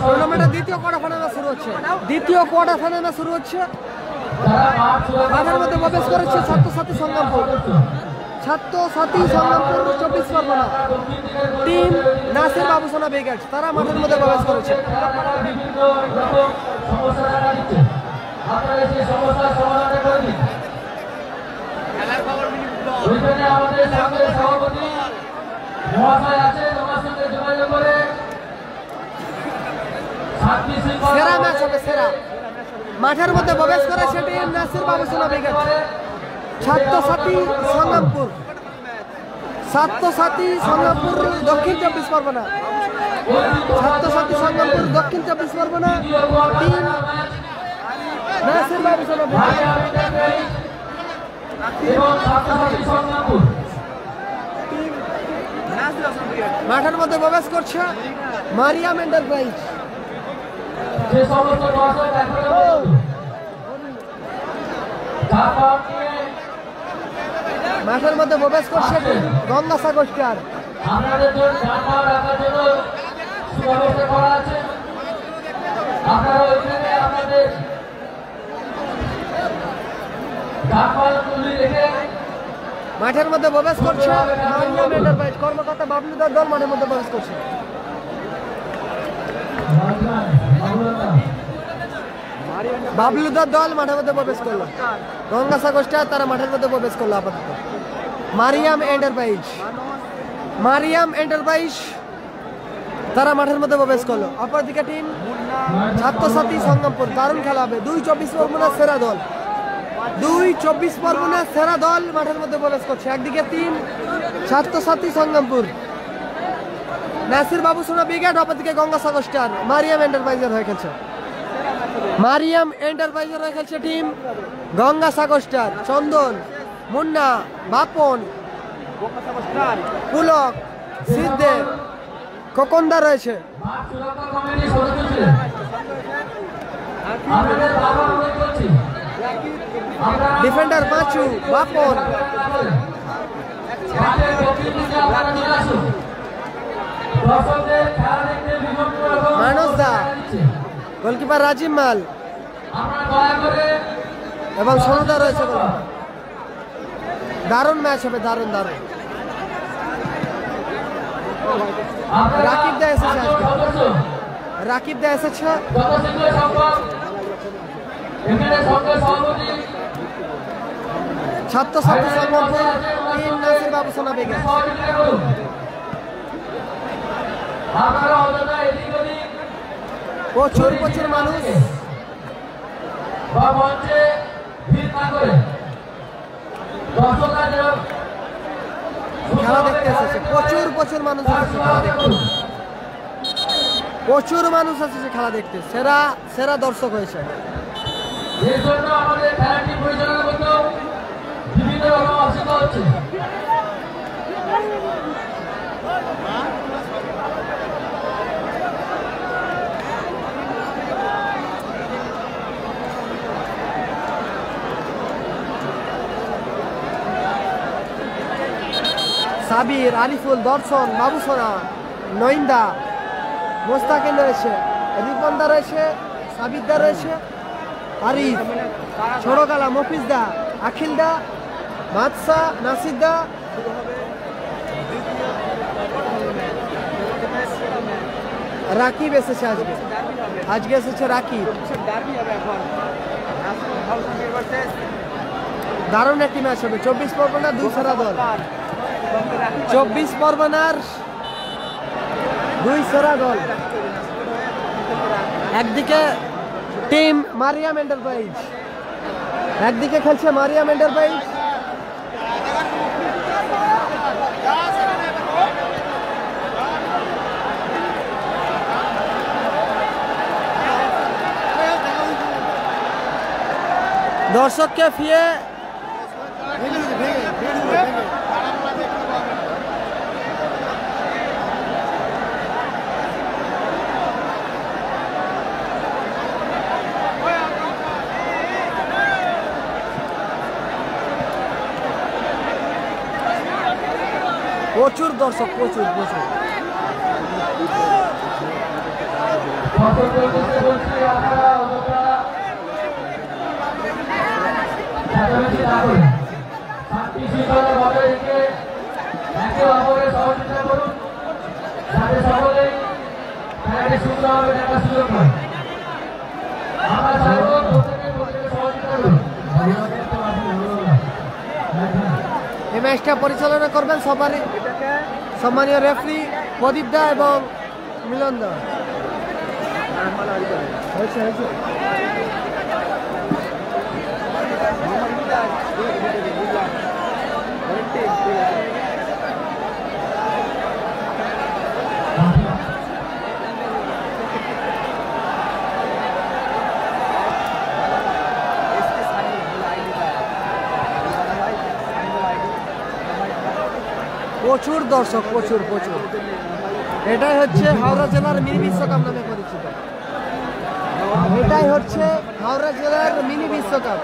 টুর্নামেন্টের দ্বিতীয় quarter final শুরু হচ্ছে। দ্বিতীয় কোয়ার্টার ফাইনাল শুরু হচ্ছে। মাঠের মধ্যে প্রবেশ করেছে ছাত্রছাত্রী সংগ্রামপুর। ছাত্রছাত্রী সংগ্রামপুর 24 পরগনা টিম নাসির বাবুসোনা ব্রিগেড, তারা মাঠের মধ্যে প্রবেশ করেছে। সেরা ম্যাচ হবে, সেরা। মাঠের মধ্যে প্রবেশ করেছে টিম নাসির বাবুসোনা ব্রিগেড, ছাত্রছাত্রী সংগ্রামপুর। ছাত্রছাত্রী সংগ্রামপুর দক্ষিণ 24 পরগনা। ছাত্রছাত্রী সংগ্রামপুর দক্ষিণ 24 পরগনা টিম নাসির বাবুসোনা ব্রিগেড। মাঠের মধ্যে প্রবেশ করছে মারিয়াম এন্টারপ্রাইজ। মাঠের মধ্যে প্রবেশ করছে গঙ্গাসা গোষ্ঠীর। মাঠের মধ্যে প্রবেশ করছে মারিয়াম এন্টারপ্রাইজ। কর্মকর্তা বাবলুদার দল মাঠের মধ্যে প্রবেশ করছে। বাবলুদার দল মাঠের মধ্যে প্রবেশ করলো। গঙ্গাসা গোষ্ঠী তারা মাঠের মধ্যে প্রবেশ করলো আপাতত। মারিয়াম এন্টারপ্রাইজ, মারিয়াম এন্টারপ্রাইজ তারা মাঠের মধ্যে প্রবেশ করলো। অপরদিকে টিম ছাত্রছাত্রী সংগ্রামপুর। দারুণ খেলা হবে। 2 24 পরগনার সেরা দল, 2 24 পরগনার সেরা দল মাঠের মধ্যে প্রবেশ করছে। একদিকে টিম ছাত্রছাত্রী সংগ্রামপুর নাসির বাবুসোনা ব্রিগেড, অপরদিকে গঙ্গাসা গোষ্ঠী মারিয়াম এন্টারপ্রাইজের হয়ে খেলছে। মারিয়াম এন্টারপ্রাইজের হয়ে খেলছে টিম গঙ্গাসা গোষ্ঠী। চন্দন, মুন্না, বাপন, পুলক, সিদ্ধে, খোকন্দা রয়েছে। ডিফেন্ডার পাঁচু, বাপন, মানস দা, গোলকিপার রাজিম মাল এবং সোনদা রয়েছে। দারুণ ম্যাচ হবে, দারুণ দারুণ। রাকিব দা এসেছে, রাকিব দা এসেছে। ছাত্রছাত্রী সংগ্রামপুর টিম নাসির বাবুসোনা ব্রিগেড। প্রচুর প্রচুর মানুষ খেলা দেখতে এসেছে। প্রচুর প্রচুর মানুষ এসেছে খেলা দেখতে। প্রচুর মানুষ এসেছে খেলা দেখতে। সেরা সেরা দর্শক হয়েছে। সাবির, আরিফুল, দর্শন, বাবুসোনা, নইন্দা, মোস্তাকিন রয়েছে, রিপনদা রয়েছে, সাবিরদা রয়েছে, আরিফ, ছোড়কালা, মফিজদা, আখিলদা, বাদশা, নাসিরদা, রাকিব এসেছে। আজকে আজকে এসেছে রাকিব। দারুণ একটি ম্যাচ হবে। 24 পরগনার 2 সেরা দল। 24 পরগনার 2 সেরা দল। একদিকে টিম মারিয়াম এন্টারপ্রাইজ, একদিকে খেলছে মারিয়াম এন্টারপ্রাইজ, দর্শককে ফিরে প্রচুর দর্শক, প্রচুর প্রচুর। এই ম্যাচটা পরিচালনা করবেন সবারই সম্মানীয় রেফারি প্রদীপ দা এবং মিলন দা। প্রচুর দর্শক, প্রচুর প্রচুর। এটাই হচ্ছে হাওড়া জেলার মিনি বিশ্বকাপ নামে পরিচিত। এটাই হচ্ছে হাওড়া জেলার মিনি বিশ্বকাপ।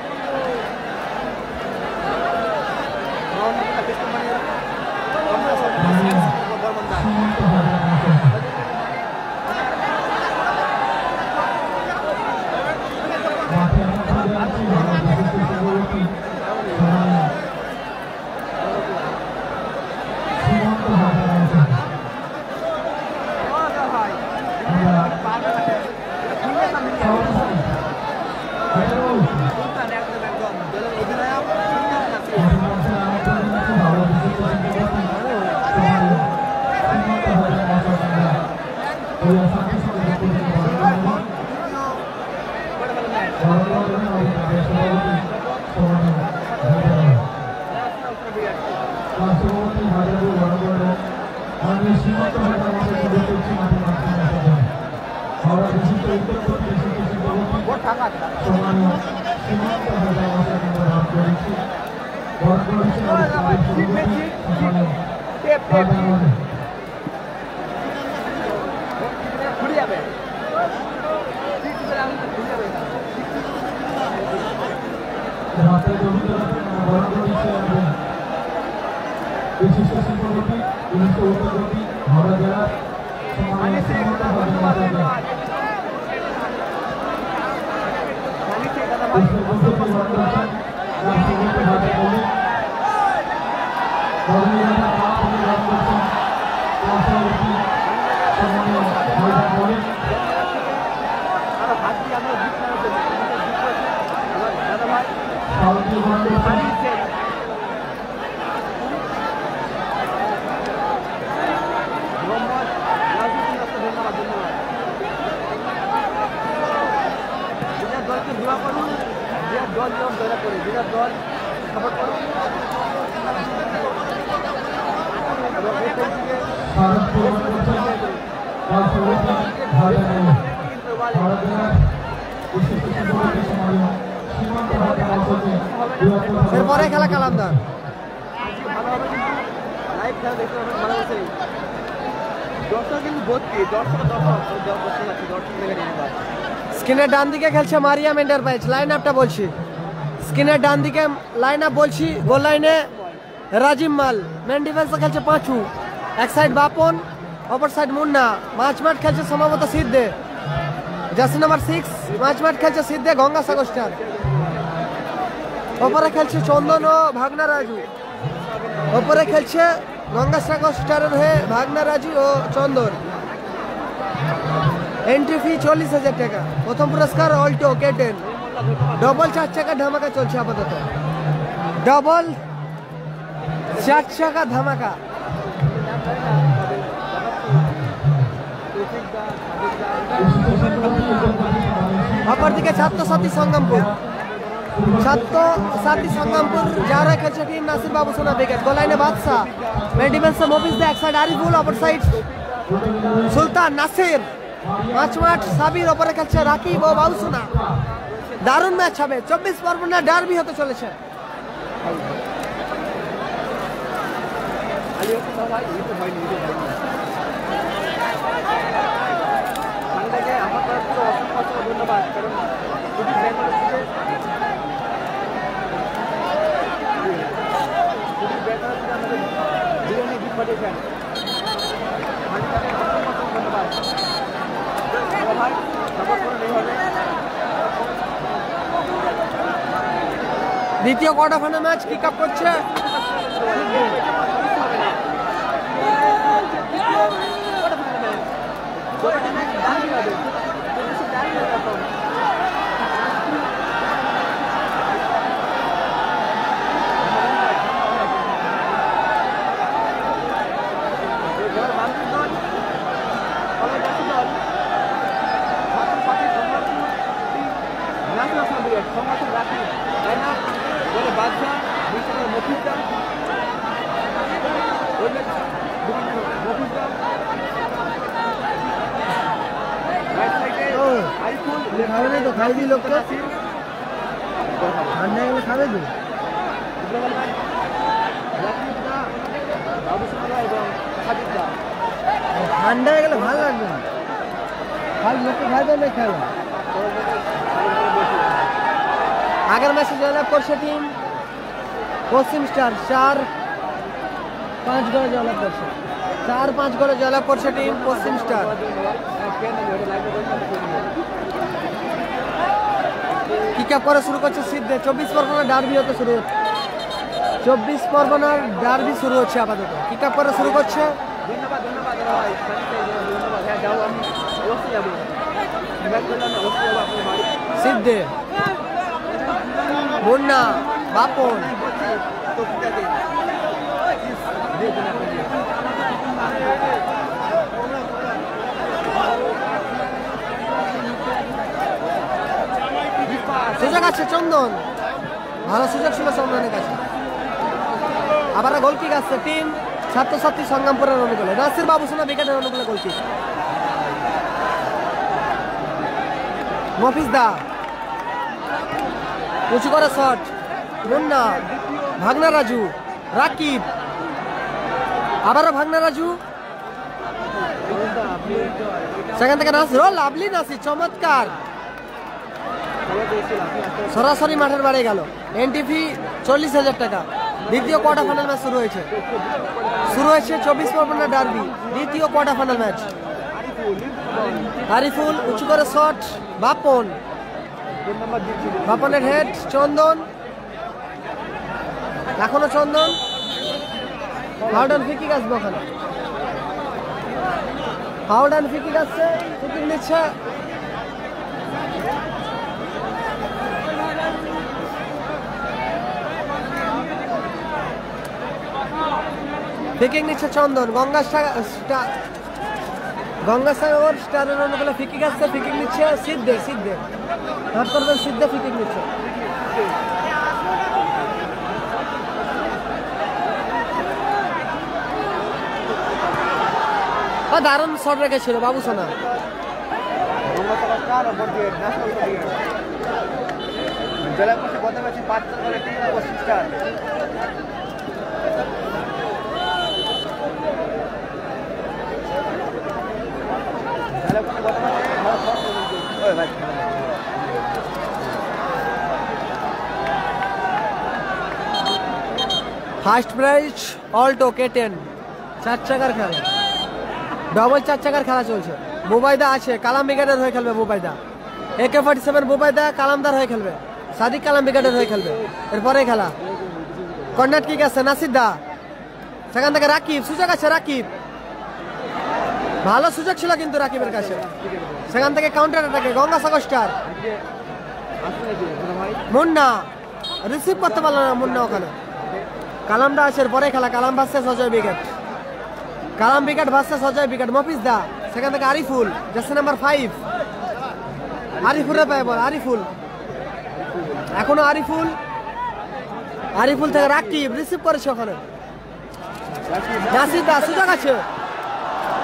এরপরে খেলা কালামদার। স্ক্রিনের ডান দিকে খেলছে মারিয়াম এন্টারপ্রাইজ। লাইন আপটা বলছি, স্ক্রিনের ডান দিকে লাইন আপ বলছি। গোল লাইনে রাজিম মাল, মেন ডিফেন্সে খেলছে পাঁচু, এক সাইড বাপন, অপর সাইড মুন্না। মাঝমাঠ খেলছে সম্ভবত সিদ্ধে, জার্সি নাম্বার 6। মাঝমাঠ খেলছে সিদ্ধে গঙ্গাসাগর স্টার। ওপরে খেলছে চন্দন ও ভাগনা রাজু। ওপরে খেলছে গঙ্গাসাগর স্টারের হয়ে ভাগনা রাজু ও চন্দন। এন্ট্রি ফি 40,000 টাকা। প্রথম পুরস্কার অল্টো K10। ডবল 4 চাকা ধামাকা চলছে আপাতত। ডবল 4 চাকা ধামাকা। অপরদিকে ছাত্রসাথী সংগ্রামপুর, ছাত্রসাথী সংগ্রামপুর যারা খেলছে টিম নাসির বাবু সোনা ব্রিগেড। গোলাইনে বাদশা, মেন ডিফেন্সে মফিজ দা, এক সাইড আরিফুল, অপর সাইড সুলতান নাসির। মাঝমাঠ সাবির, ওপরে খেলছে রাকিব ও বাবুসোনা। দারুণ ম্যাচ হবে, 24 পরগনা ডার্বি হতে চলেছে। ধন্যবাদ। দ্বিতীয় quarter final match kick up করছে। খাবে না তো খাই দিই লোককে, ঠান্ডা গেলে খাবে তো। ঠান্ডা হয়ে গেলে ভালো লাগবে না, খাই লোককে খাই দেয় না খেলা। আগের ম্যাচে জয়লাভ করছে টিম পশ্চিম স্টার, 4-5 গোলে জয়লাভ করছে। 4-5 গোলে জয়লাভ করছে টিম পশ্চিম স্টার। কিক আপ করে শুরু করছে সিদ্ধে। 24 পরগনার ডার্বি হতে শুরু হচ্ছে, 24 পরগনার ডার্বি শুরু হচ্ছে আপাতত। কিক আপ করে শুরু করছে সিদ্ধে, মুন্না, বাপন। সুযোগ আছে চন্দন, ভালো সুযোগ ছিল চন্দনের কাছে। আবার গোল কিক আসছে টিম ছাত্রছাত্রী সংগ্রামপুরের অনুকূলে। নাসির বাবুসোনা উইকেটের অনুকূলে গোল কিক। মফিজ দা উঁচু করে শট, মুন্না, ভাগনা রাজু, রাকিব, আবারও ভাগনা রাজু, সেখান থেকে নাসির। ও লাভলি নাসির, চমৎকার। সরাসরি মাঠের বাড়ি গেল। এনটিভি 40,000 টাকা। দ্বিতীয় কোয়ার্টার ফাইনাল ম্যাচ শুরু হয়েছে 24 পরগনা ডার্বি, দ্বিতীয় কোয়ার্টার ফাইনাল ম্যাচ। আরিফুল উঁচু করে শট, বাপন, বাপনের হেড, চন্দন, এখনো চন্দন। হাউডান ফিকিক আসবে ওখানে, হাউডান ফিকিক আসছে, ফিকিক নিচ্ছে। ফিকিং নিচ্ছে চন্দন। গঙ্গাসাগর স্টারের অনুকূলে ফিকিং আসছে, ফিকিং নিচ্ছে সিদ্ধে। হাত করবেন সিদ্ধে, ফিকিং নিচ্ছে। দারুণ শট রেখেছিল বাবুসোনা। ফার্স্ট প্রাইজ অল্টো K10 4 চাকার খেলা, ডবল 4 চাকার খেলা চলছে। বুবাইদা আছে, কালাম ব্রিগেডের হয়ে খেলবে বুবাইদা। AK-47 বুবাইদা কালামদার হয়ে খেলবে, সাদিক কালাম ব্রিগেডের হয়ে খেলবে। এরপরে খেলা কর্নার কিক আছে নাসির দা, সেখান থেকে রাকিব, সুযোগ আছে রাকিব, ভালো সুযোগ ছিল কিন্তু রাকিবের কাছে। সেখান থেকে কাউন্টার অ্যাটাকে গঙ্গাসাগর স্টার, মুন্না রিসিভ করতে পারলো না মুন্না ওখানে। কালামদা আছে, পরে খেলা Kalam versus Ajay brigade, Kalam brigade versus Ajay brigade. Mofiz da, সেখান থেকে আরিফুল, জার্সি নাম্বার 5, আরিফুলের পায়ে বল, আরিফুল, এখনো আরিফুল, আরিফুল থেকে রাকিব রিসিভ করেছে ওখানে। নাসির দা, সুযোগ আছে,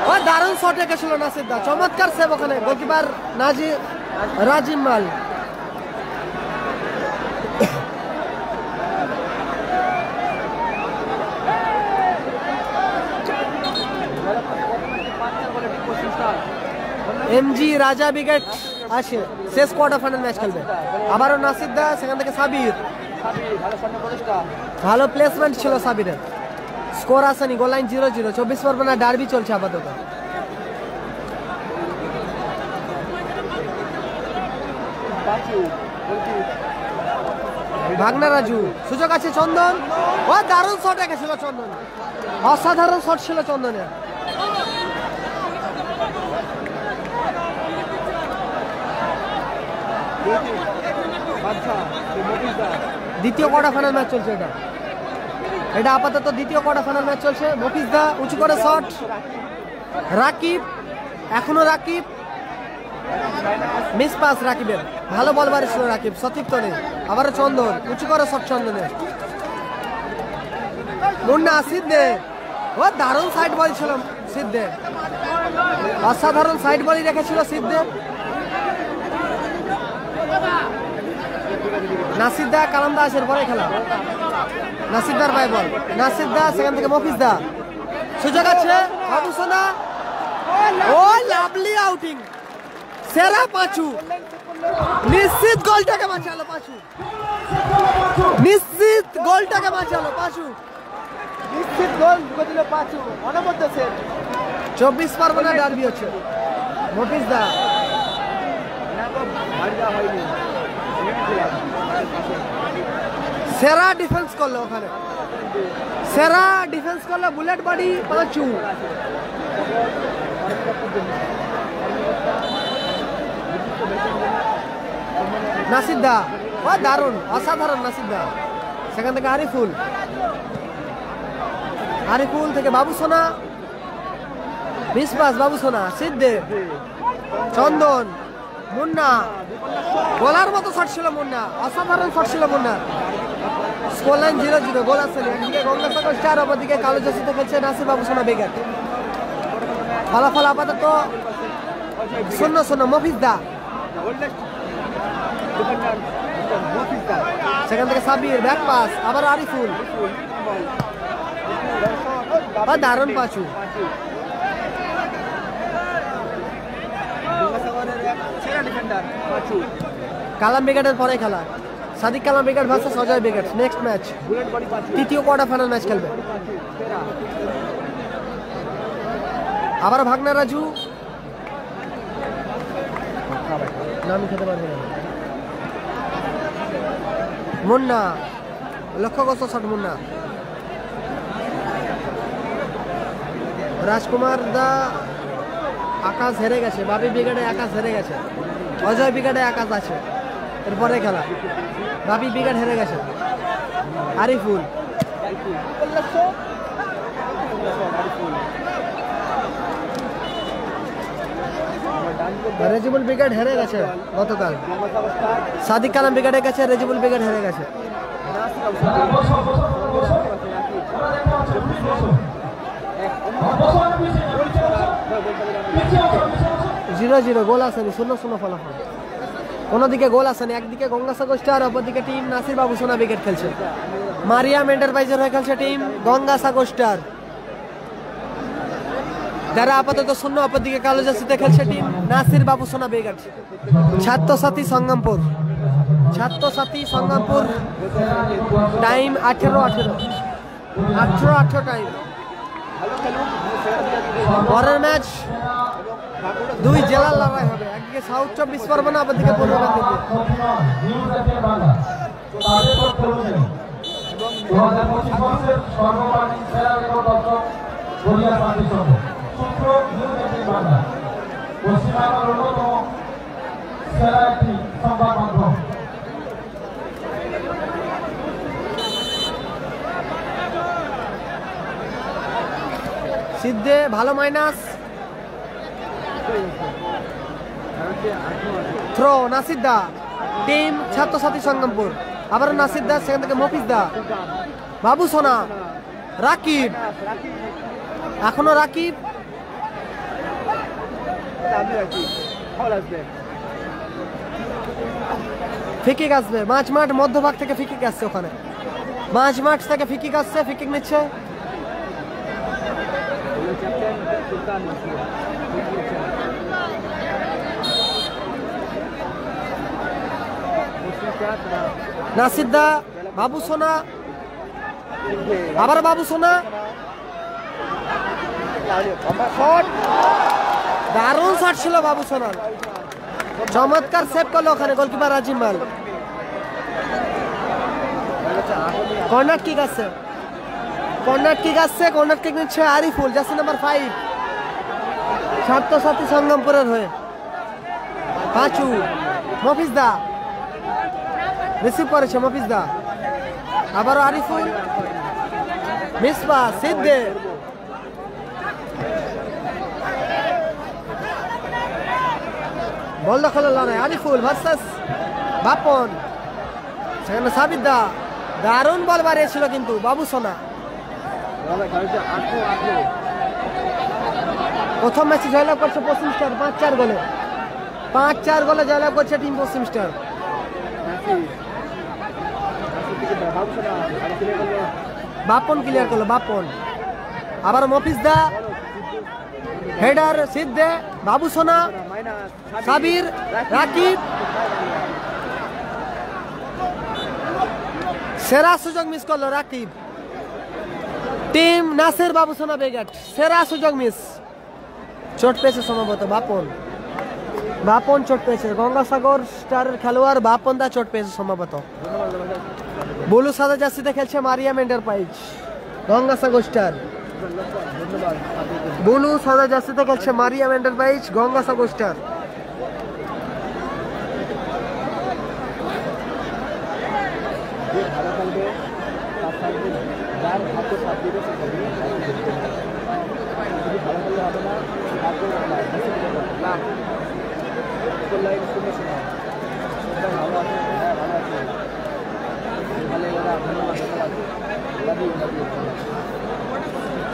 ও দারুণ শট রেখেছিল নাসির দা, চমৎকার সেভ ওখানে গোলকিপার রাজিম মাল। এমজি রাজা ব্রিগেড আছে, শেষ কোয়ার্টার ফাইনাল ম্যাচ খেলবে। আবারও নাসির দা, সেখান থেকে সাবির, ভালো প্লেসমেন্ট ছিল সাবিরের। স্কোর আসেনি, গোল লাইন 0-0। 24 পরগনা ডার্বি চলছে আপাতত। ভাগনা রাজু, সুযোগ আছে চন্দন। ও দারুণ শট রেখেছিল চন্দন, অসাধারণ শট ছিল চন্দনের। দ্বিতীয় কোয়ার্টার ফাইনাল ম্যাচ চলছে এটা আপাতত দ্বিতীয় কোয়ার্টার ফাইনাল ম্যাচ চলছে। মফিজ দা উঁচু করে শট, রাকিব, এখনো রাকিব, মিস পাস রাকিবের, ভালো বল মারিছিল রাকিব, সঠিক তো নেই। আবারও চন্দন, উঁচু করে শট চন্দনের। মুন্না সিদ্ধে, ও দারুণ সাইড বল ছিল সিদ্ধে, অসাধারণ সাইড বলই রেখেছিল সিদ্ধে। নাসির দা, কালাম দা আসার পরে খেলা। নাসির দার বাই বল, নাসির দা, সেখান থেকে মফিজ দা, সুযোগ আছে বাবু সোনা। ও লাভলি আউটিং, সেরা পাঁচু, নিশ্চিত গোলটাকে বাঁচালো পাঁচু, নিশ্চিত গোলটাকে বাঁচালো পাঁচু, নিশ্চিত গোল দিল পাঁচু। অনবদ্য সেট, 24 পরগনা ডার্বি হচ্ছে। মফিজ দা, সেরা ডিফেন্স করলো ওখানে, সেরা ডিফেন্স করলো বুলেট বাড়ি পাঁচু। নাসির দা, ও দারুণ, অসাধারণ নাসির দা। সেখান থেকে আরিফুল, আরিফুল থেকে বাবু সোনা, মিস পাস বাবু সোনা, সিদ্ধে, চন্দন, মুন্না, গোলার মতো শট ছিল মুন্না, অসাধারণ শট ছিল মুন্না। স্কোর লাইন 0-0, গোল আসছে। একদিকে গঙ্গাসাগর স্টার, অপরদিকে কালো জার্সিতে খেলছে নাসির বাবু সোনা বেগার। ফলাফল আপাতত 0-0। মফিজ দা, সেখান থেকে সাবির, ব্যাক পাস, আবার আরিফুল, দারুণ পাঁচু। কালাম ব্রিগেডের পরে খেলা, Sadik Kalam brigade versus Ajay brigade, next match, তৃতীয় কোয়ার্টার ফাইনাল ম্যাচ খেলবে। আবার ভাগনা রাজু, নাম খেতে পারবে না। মুন্না, লক্ষ্যগ্রস্ত শট মুন্না। রাজকুমার দা, আকাশ হেরে গেছে, বাবি ব্রিগেডে আকাশ হেরে গেছে, অজয় ব্রিগেডে আকাশ আছে। এরপরে খেলা, বাবি ব্রিগেড হেরে গেছে। আরিফুল, রেজিবুল ব্রিগেড হেরে গেছে গতকাল। সাদিক কালাম ব্রিগেডে গেছে, রেজিবুল ব্রিগেড হেরে গেছে। 0-0, গোল আসেনি, 0-0 ফলাফল। কোনোদিকে গোল আসেনি, একদিকে গঙ্গাসাগর স্টার, অপরদিকে টিম নাসির বাবু সোনা ব্রিগেড খেলছে। মারিয়াম এন্টারপ্রাইজের হয়ে খেলছে টিম গঙ্গাসাগর স্টার, যারা আপাতত 0, অপরদিকে কালো জার্সিতে খেলছে টিম নাসির বাবু সোনা brigade. Chhatrasathi Sangrampur, Chhatrasathi Sangrampur, time 18 time. পরের ম্যাচ 2 জেলার লড়াই হবে, একদিকে সাউথ 24 পরগনা, অপরদিকে পূর্ব মেদিনীপুর। সিদ্ধে ভালো মাইনাস, থ্রো নাসির দা, টিম ছাত্রসাথী সংগ্রামপুর। আবার নাসির দা, সেখান থেকে মফিজ দা, বাবু সোনা, রাকিব, এখনো রাকিব, ফিকিক আসবে। মাঝ মাঠ মধ্যভাগ থেকে ফিকিক আসছে, ওখানে মাঝ মাঠ থেকে ফিকিক আসছে, ফিকিক নিচ্ছে। নাসির দা, বাবু সোনা, আবার বাবু সোনা, দারুণ শট ছিল বাবু সোনার, চমৎকার সেভ করলো ওখানে গোলকিপার রাজিম মাল। কর্নার কিক আছে, কর্নার কিক আসছে, কর্নার কিক নিচ্ছে আরিফুল, জার্সি নাম্বার 5, ছাত্রছাত্রী সংগমপুরের হয়ে। পাঁচু, মফিজ দা রিসিভ করেছে, মফিজ দা আবারও আরিফুল, মিসবা সিদ্ধে, বল দখলের লড়াই, আরিফুল ভার্সাস বাপন, সেখানে সাবিদ দা দারুণ বল বাড়িয়েছিল কিন্তু বাবু সোনা। প্রথম ম্যাচে জয়লাভ করছে পশ্চিম স্টার 5-4 গোলে, 5-4 গোলে জয়লাভ করছে টিম পশ্চিম স্টার। বাপন ক্লিয়ার করলো, বাপন আবার মফিজ দা, হেডার সিদ্ধে, বাবু সোনা, সাবির, রাকিব, সেরা সুযোগ মিস করলো রাকিব। টিম নাসির বাবু সোনা ব্রিগেড সেরা সুযোগ মিস। চোট পেয়েছে সম্ভবত বাপন, বাপন চোট পেয়েছে, গঙ্গাসাগর স্টারের খেলোয়াড় বাপন দা চোট পেয়েছে সম্ভবত। ব্লু সাদা জার্সিতে খেলছে Mariam enterprise, Gangasagar Star. Blue সাদা জার্সিতে খেলছে মারিয়াম এন্টারপ্রাইজ, গঙ্গাসাগর স্টার।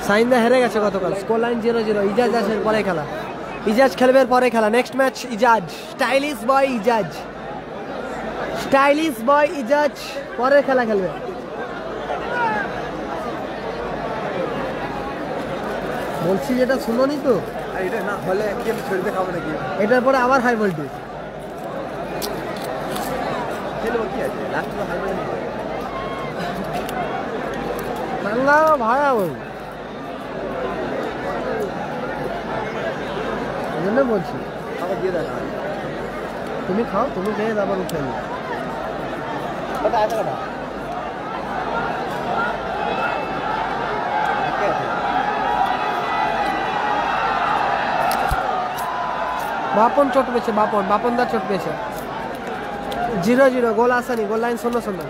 সাইন্দা হেরে গেছে গতকাল, স্কোর লাইন 0-0। ইজাজ আসের পরে খেলা, ইজাজ খেলবে পরে খেলা। নেক্সট ম্যাচ ইজাজ, স্টাইলিশ বয় ইজাজ, স্টাইলিশ বয় ইজাজ পরের খেলা খেলবে। বলছি যেটা শুনোনি তো, এটা না হলে গেম ছেড়ে খাবো নাকি, এটার পরে আবার হাই ভোল্টেজ খেলবো। কি আছে লাস্ট হাই ভোল্টেজ বাংলা ভাড়া ওই জন্য বলছি, আবার দিয়ে দেখা তুমি খাও, তুমি খেয়ে আবার উঠে নি। বাপন চোট পেয়েছে, বাপন, বাপন দা চোট পেয়েছে। 0-0 গোল আসেনি, গোল লাইন 0-0।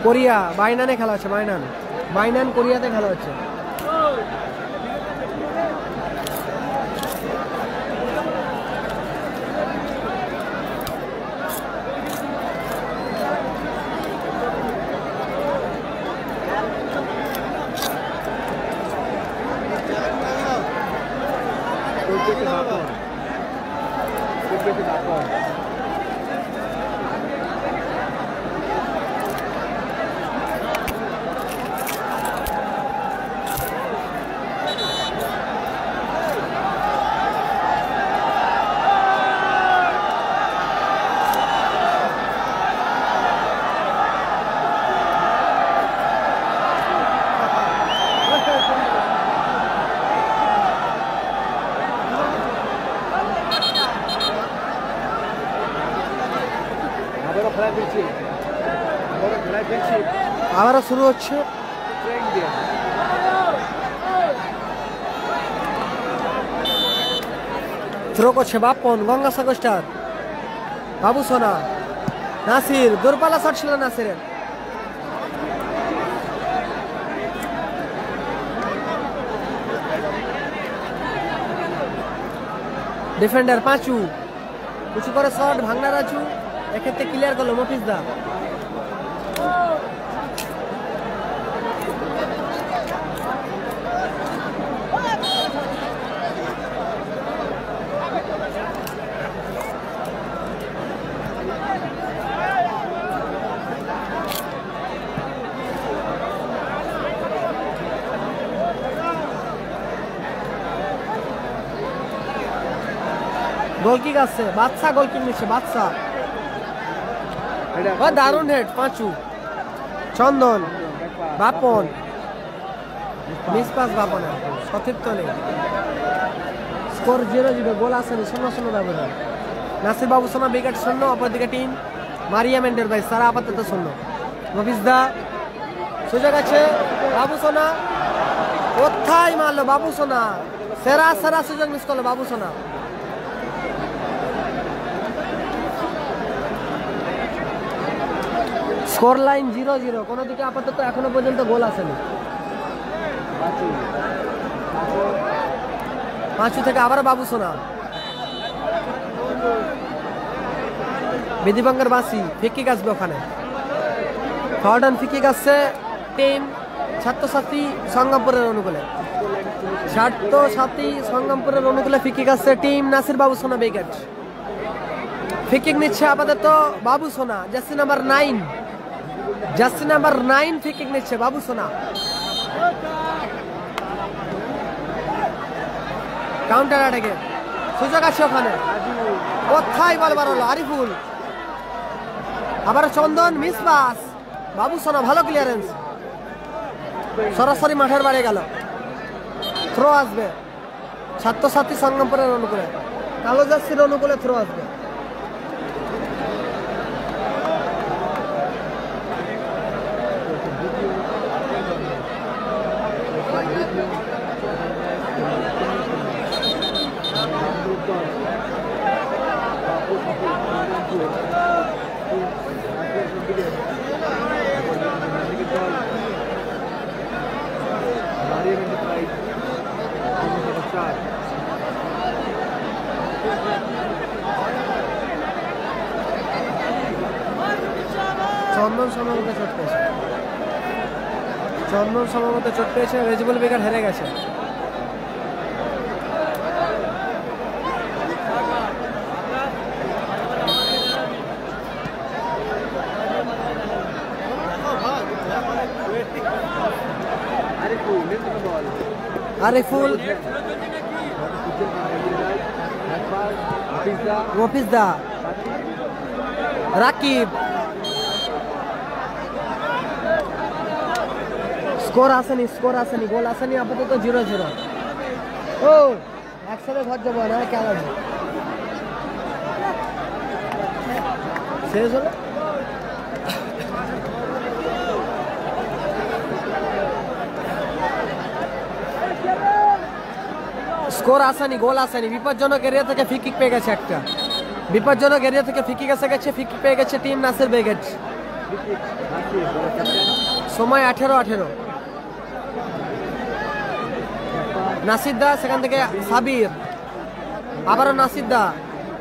কোরিয়া বাইনানে খেলা হচ্ছে, বাইনান, বাইনান কোরিয়াতে খেলা হচ্ছে। আবারও শুরু হচ্ছে, থ্রো করছে বাপন, গঙ্গাসাগর স্টার, বাবু সোনা, নাসির, দূরপাল্লা শট ছিল নাসিরের। ডিফেন্ডার পাঁচু উঁচু করে শট, ভাঙনা রাজু, এক্ষেত্রে ক্লিয়ার করলো মফিজ দা। গোল কিক আছে, বাদশা গোল কিক নিচ্ছে, বাদশা দারুণ হেড, পাঁচু চন্দন, বাপন মিস পাস বাপনের, সতীর্থ নেই। স্কোর 0-0, গোল আসেনি, 0-0 ব্যবধান। নাসির বাবু সোনা উইকেট শূন্য, অপরদিকে টিম মারিয়াম এন্টারপ্রাইজ তারা আপাতত শূন্য। মফিজ দা সুযোগ আছে, বাবু সোনা কোথায় মারলো, বাবু সোনা সেরা সেরা সুযোগ মিস করলো বাবু সোনা। স্কোর লাইন 0-0, কোনো দিকে আপাতত এখনো পর্যন্ত গোল আসেনি। পাঁচু থেকে আবার বাবু সোনা, বিধিভঙ্গের বাঁশি, ফিকিক আসবে ওখানে, ফরডন ফিকিক আসছে টিম ছাত্রছাত্রী সঙ্গমপুরের অনুকূলে, ছাত্রছাত্রী সঙ্গমপুরের অনুকূলে ফিকিক আসছে টিম নাসির বাবু সোনা উইকেট। ফিকিক নিচ্ছে আপাতত বাবু সোনা, জার্সি নাম্বার 9, জার্সি নাম্বার 9 ফিকিক নিচ্ছে বাবু সোনা। কাউন্টার অ্যাটাকে সুযোগ আছে ওখানে, কোথায় বল বার হলো, আরিফুল আবার চন্দন, মিস পাস, বাবু সোনা ভালো ক্লিয়ারেন্স, সরাসরি মাঠের বাড়ি গেল। থ্রো আসবে ছাত্রছাত্রী সঙ্গমপুরের অনুকূলে, কালো জার্সির অনুকূলে থ্রো আসবে। চন্দন সম্ভবত চোট পেয়েছে, চন্দন সম্ভবত চোট পেয়েছে, রেজিবুল বেকার হেরে গেছে। আরিফুল, মফিজ দা, রাকিব, স্কোর আসেনি, স্কোর আসেনি, গোল আসেনি, আপাতত 0-0। ও একসাথে ঘর যাবো না, খেলা শেষ হলো। স্কোর আসেনি, গোল আসেনি, বিপজ্জনক এরিয়া থেকে ফ্রি পেয়ে গেছে একটা, বিপজ্জনক এরিয়া থেকে ফ্রি এসে গেছে, ফ্রি পেয়ে গেছে টিম নাসির বেগেট। সময় 18-18। নাসির দা সেখান থেকে সাবির, আবারও নাসির দা,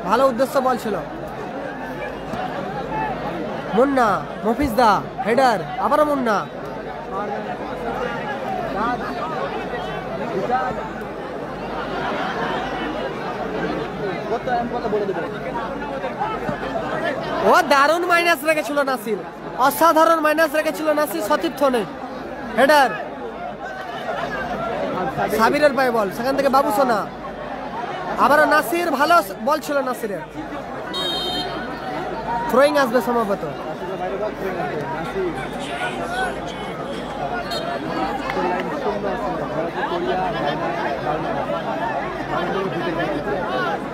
ভালো উদ্দেশ্য বল ছিল, মুন্না, মফিজ দা হেডার, আবারও মুন্না, ও দারুণ মাইনাস রেখেছিল নাসির, অসাধারণ মাইনাস রেখেছিল নাসির, সতীর্থ নেই, হেডার সাবিরের পায়ে বল, সেখান থেকে বাবু সোনা, আবারও নাসির, ভালো বল ছিল নাসিরের, থ্রোয়িং আসবে সম্ভবত।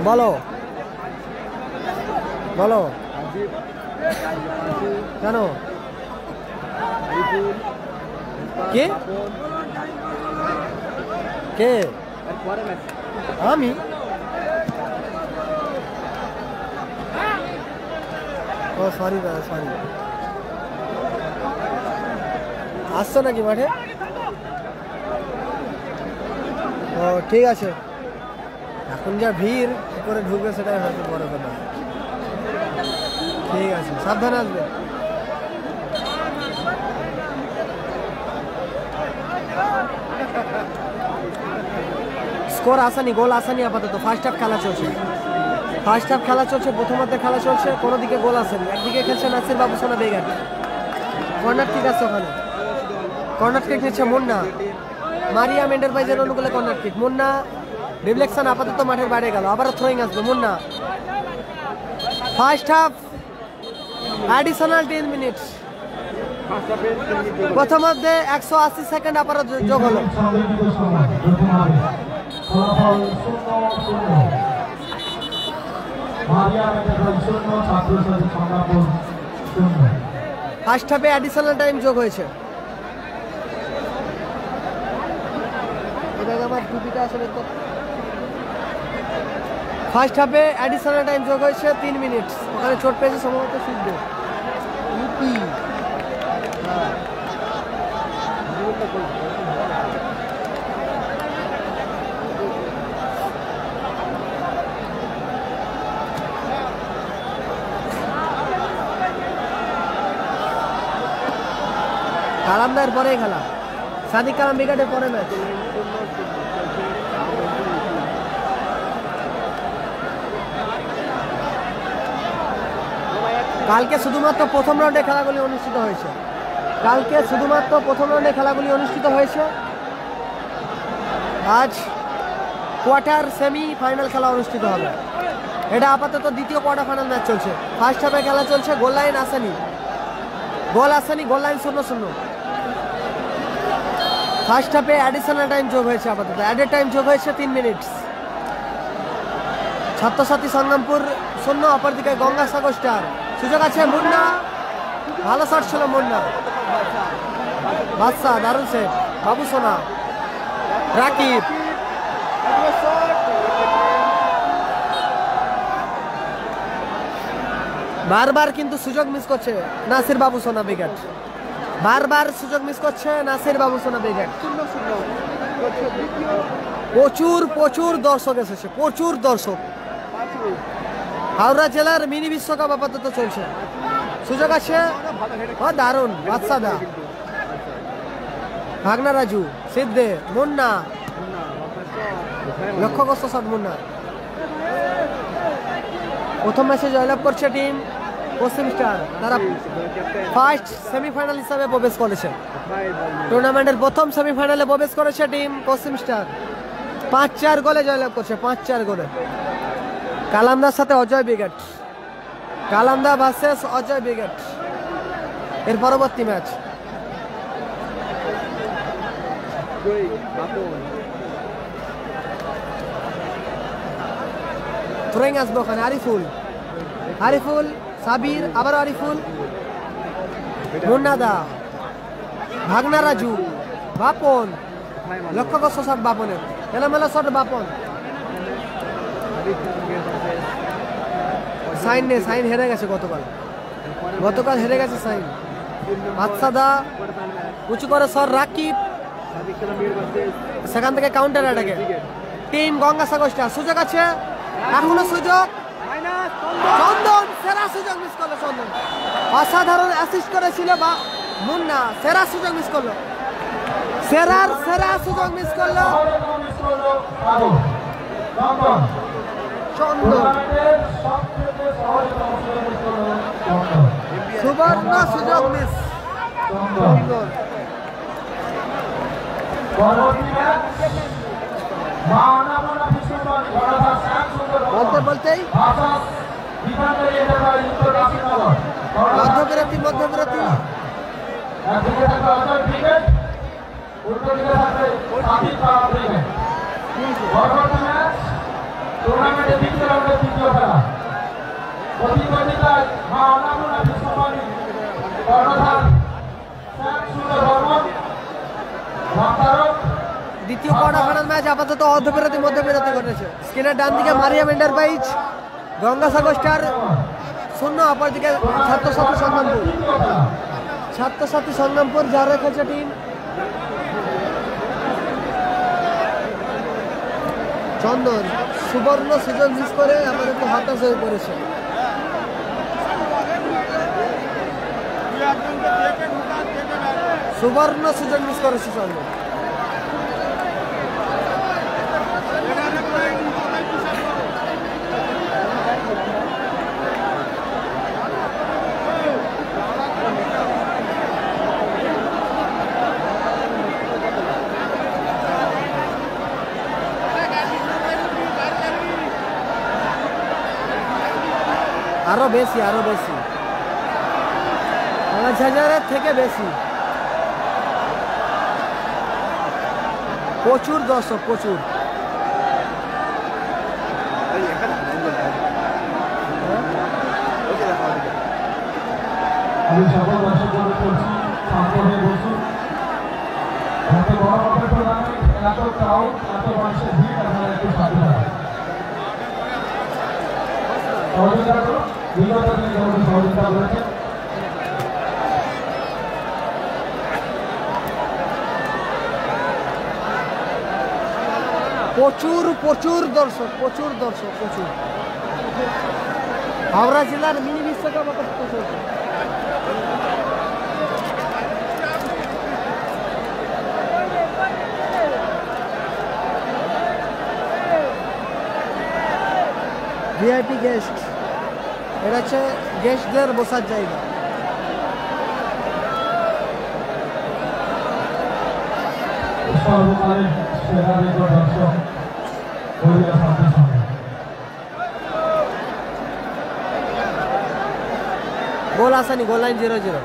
বলো বলো কেন, কে কে আমি, ও সরি দাদা সরি, আসছো নাকি মাঠে? ও ঠিক আছে, এখন যা ভিড় কি করে ঢুকবে সেটাই হয়তো বড় কথা। ঠিক আছে, সাবধানে আসবে। স্কোর আসানি, গোল আসানি আপাতত। ফার্স্ট হাফ খেলা চলছে, ফার্স্ট হাফ খেলা চলছে, প্রথমার্ধে খেলা চলছে, কোনো দিকে গোল আসেনি। একদিকে খেলছে নাসির বাবু সোনা বেগান, কর্নার কিক আছে ওখানে, কর্নার কিক নিচ্ছে মুন্না, মারিয়াম এন্টারপ্রাইজের অনুকূলে কর্নার কিক, মুন্না ডিফ্লেকশন আপাতত মাঠের বাইরে গেল, আবার থ্রোয়িং আসবে Munna. First half additional 10 minute, প্রথমার্ধে 180 সেকেন্ড আবার যোগ হলো। ফার্স্ট হাফে অ্যাডিশনাল টাইম যোগ হয়েছে। ফার্স্ট হাফে অ্যাডিশনাল টাইম যোগ হয়েছে 3 মিনিট। ওখানে চোট পেয়েছে সম্ভবত সিদ্ধ। কালামদার পরে খেলা, সাদিক কালাম বিকেটের পরে ম্যাচ। কালকে শুধুমাত্র প্রথম রাউন্ডে খেলাগুলি অনুষ্ঠিত হয়েছে। আজ কোয়ার্টার সেমি ফাইনাল খেলা অনুষ্ঠিত হবে। এটা আপাতত দ্বিতীয় কোয়ার্টার ফাইনাল ম্যাচ চলছে। ফার্স্ট হাফে খেলা চলছে, গোল লাইন আসেনি, গোল 0-0। ফার্স্ট হাফে অ্যাডিশনাল টাইম যোগ হয়েছে, আপাতত অ্যাডেড টাইম যোগ হয়েছে 3 মিনিট। ছাত্রছাত্রী সংগ্রামপুর 0, অপরদিকে গঙ্গাসাগর স্টার। সুযোগ আছে মুন্না, ভালো শট ছিল মুন্না। বাদশা দারুণ সেট, বাবু সোনা, রাকিব, বারবার কিন্তু সুযোগ মিস করছে নাসির বাবু সোনা ব্রিগেড, বারবার সুযোগ মিস করছে নাসির বাবু সোনা ব্রিগেড। প্রচুর দর্শক এসেছে, প্রচুর দর্শক। হাওড়া জেলার মিনি বিশ্বকাপ আপাতত চলছে। সুযোগ আছে, দারুণ বাদশা দা, ভাগনা রাজু, সিদ্ধে, মুন্না, লক্ষ্যগ্রস্ত শট মুন্না। প্রথম ম্যাচে জয়লাভ করছে টিম পশ্চিম স্টার। তারা ফার্স্ট সেমিফাইনাল হিসাবে প্রবেশ করেছে। টুর্নামেন্টের প্রথম সেমিফাইনালে প্রবেশ করেছে টিম পশ্চিম স্টার। 5-4 গোলে জয়লাভ করছে, 5-4 গোলে। কালামদার সাথে অজয় ব্রিগেড, কালামদা ভার্সেস অজয় ব্রিগেড এর পরবর্তী ম্যাচ। থ্রোয়িং আসবে ওখানে, আরিফুল, সাবির, আবারও আরিফুল, মুন্নাদা, ভাগনা রাজু, বাপন, লক্ষ্যগ্রস্ত শট বাপনের, এলোমেলো শট বাপন। সাইন হেরে গেছে গতকাল হেরে গেছে সাইন। বাদশাদা উঁচু করে সর রাকিব, সেখান থেকে কাউন্টার অ্যাটাকে টিম গঙ্গাসাগর স্টার। সুযোগ আছে, এখনো সুযোগ। চন্দন সেরা সুযোগ মিস করলো, চন্দন অসাধারণ অ্যাসিস্ট করেছিল বা মুন্না, সেরা সুযোগ মিস করলো, সেরা সুযোগ মিস করলো চন্দন। সুবর্ণ সুযোগ মিস চন্দন। বলতেই মধ্যবিরতি দ্বিতীয় কোয়ার্টার ফাইনাল ম্যাচ আপাতত মধ্যবিরতি ঘটেছে। স্ক্রিনের ডান দিকে মারিয়াম এন্টারপ্রাইজ, গঙ্গাসাগর স্টার 0, অপরদিকে ছাত্রছাত্রী সংগ্রামপুর যা রেখেছে টিম। চন্দন সুবর্ণ সুযোগ মিস করে আমাদের তো হতাশ হয়ে পড়েছে। সুবর্ণ সুযোগ মিস করেছে চন্দন। আরো বেশি 5,000-এর থেকে বেশি। প্রচুর দর্শক, প্রচুর। আমি সকল দর্শকদের করছি সামনে বসুন। এত বড় মাপের টুর্নামেন্ট, এত ক্রাউড, এত মানুষের ভিড়, আপনারা একটু সাথে থাকুন। সহযোগিতা করুন, বিগত দিনে যেমন সহযোগিতা করেছেন। প্রচুর প্রচুর দর্শক, প্রচুর দর্শক, প্রচুর। হাওড়া জেলার মিনি বিশ্বকাপ আপাতত চলছে। ভিআইপি গেস্ট, এটা হচ্ছে গেস্টদের বসার জায়গা। সর্বকালের সেরা রেকর্ড দর্শক বলিয়া সাথে সঙ্গে গোল আসেনি, গোল লাইন 0-0।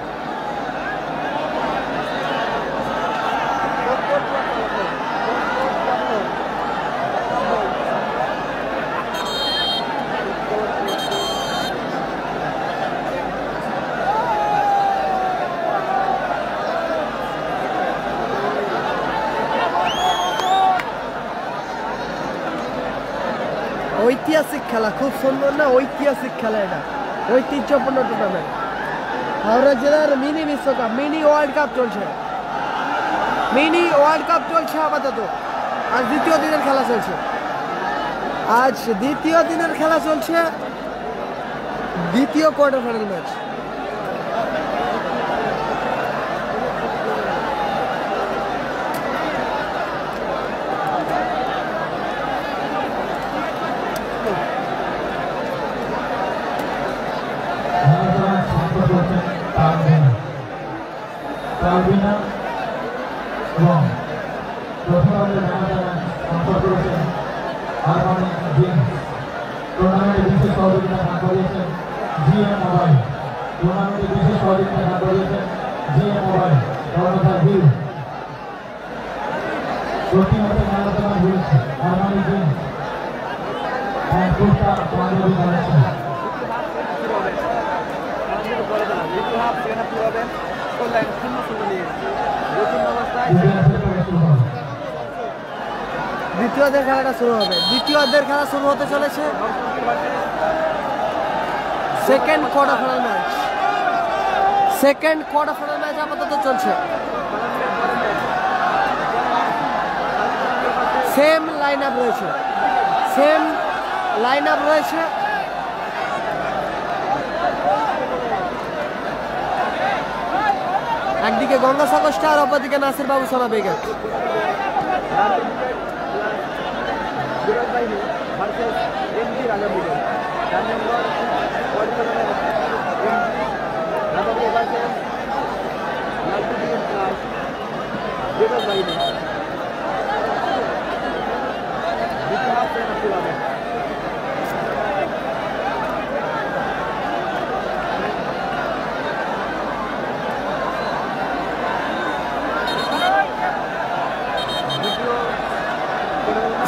ঐতিহাসিক খেলা, খুব সুন্দর না? ঐতিহাসিক খেলা, এটা ঐতিহ্যপূর্ণ টুর্নামেন্ট। হাওড়া জেলার মিনি বিশ্বকাপ, মিনি ওয়ার্ল্ড কাপ চলছে। মিনি ওয়ার্ল্ড কাপ চলছে আপাতত। আজ দ্বিতীয় দিনের খেলা চলছে। দ্বিতীয় কোয়ার্টার ফাইনাল ম্যাচ। এবং প্রথমবারের সম্পর্ক করেছেন আরমানিক গেমস। টুর্নামেন্টে বিশেষ সহযোগিতা দান করিয়েছেন জিএম মোবাইল। কর্ণধার বীর। প্রতিমতে আলোচনা হয়েছে আরমানিক গেমস পুরস্কার বান্ধবী জানাচ্ছেন। দ্বিতীয় অর্ধের খেলাটা শুরু হবে। দ্বিতীয় অর্ধের খেলা শুরু হতে চলেছে। সেকেন্ড কোয়ার্টার ফাইনাল ম্যাচ আপাতত চলছে। সেম লাইন আপ রয়েছে। একদিকে গঙ্গাসাগর স্টার, অপরদিকে নাসির বাবু সোনা brigade.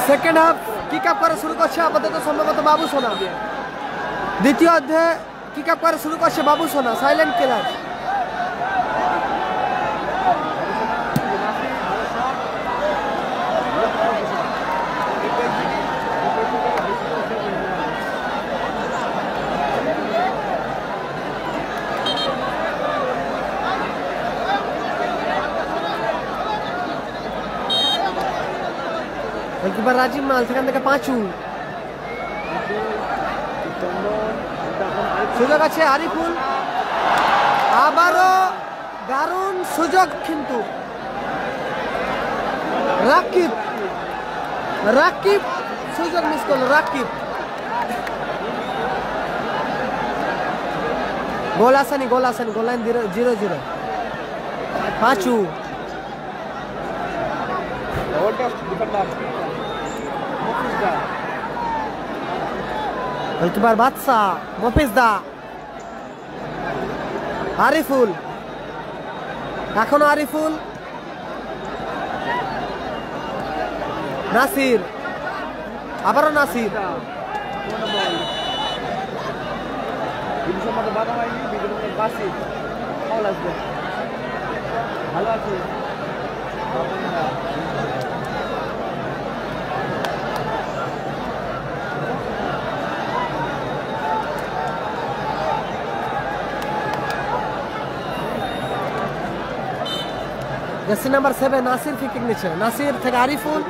Second half kick up করে শুরু করছে আপাতত সম্ভবত বাবু সোনা। দ্বিতীয় অর্ধে কিক আপ করে শুরু করছে বাবু সোনা, সাইলেন্ট কিলার। গোলকিপার রাজীব মাল, সেখান থেকে পাঁচু। সুযোগ আছে আরিফুল, আবারও দারুণ সুযোগ, কিন্তু রাকিব সুযোগ মিস করলো। রাকিব গোল আসেনি, গোল লাইন 0-0। পাঁচু গোলকিপার বাদশা, মফিজ দা আরিফুল, এখনো আরিফুল, নাসির, আবারও নাসির, ভালো আছে jersey number 7 Nasir free kick নিচ্ছে। নাসির থেকে আরিফুল,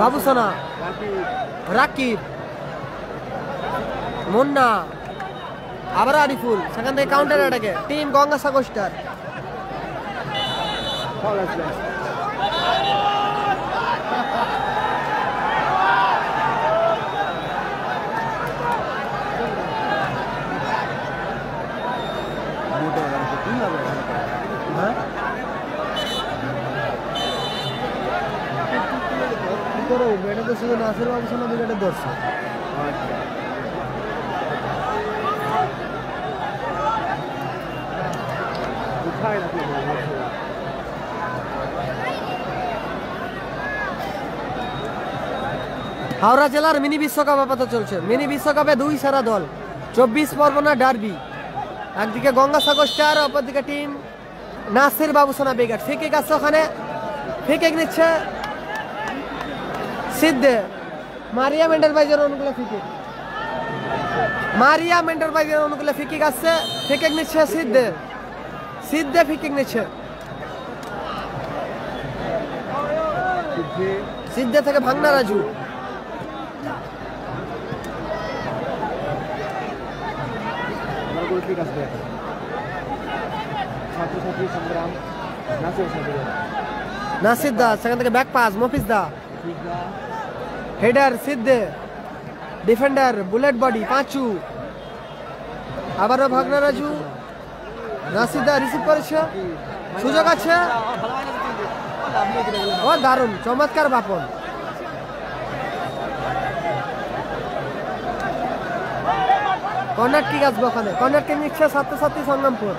বাবুসোনা, রাকিব, মুন্না, আবার আরিফুল, সেখান থেকে কাউন্টার অ্যাটাকে টিম গঙ্গাসাগর স্টার। এটা তো শুধু নাসির বাবুসোনা উইকেটের দর্শক। হাওড়া জেলার মিনি বিশ্বকাপ আপাতত চলছে। মিনি বিশ্বকাপে 2 সেরা দল 24 পরগনা ডার্বি, একদিকে গঙ্গাসাগর স্টার, অপরদিকে টিম নাসির বাবুসোনা ব্রিগেড। ফ্রি কিক আছে ওখানে, ফ্রি কিক নিচ্ছে সিদ্ধে, মারিয়াম এন্টারপ্রাইজের অনুকূলে ফ্রি কিক, মারিয়াম এন্টারপ্রাইজের অনুকূলে ফ্রি কিক আসছে। ফ্রি কিক নিচ্ছে সিদ্ধে, সিদ্ধে ফ্রি কিক নিচ্ছে। সিদ্ধে থেকে ভাঙনা রাজু, ছাত্রছাত্রী সংগ্রাম নাসির দা, সেখান থেকে ব্যাক পাস মফিজ দা, হেডার সিদ্ধে, ডিফেন্ডার বুলেট বডি পাঁচু, আবারও ভাগনা রাজু, নাসির দা রিসিভ করেছে, সুযোগ আছে, ও দারুণ চমৎকার বাপন। কর্নার কিক আসবে ওখানে, কর্নার কিক নিচ্ছে ছাত্রছাত্রী সংগ্রামপুর।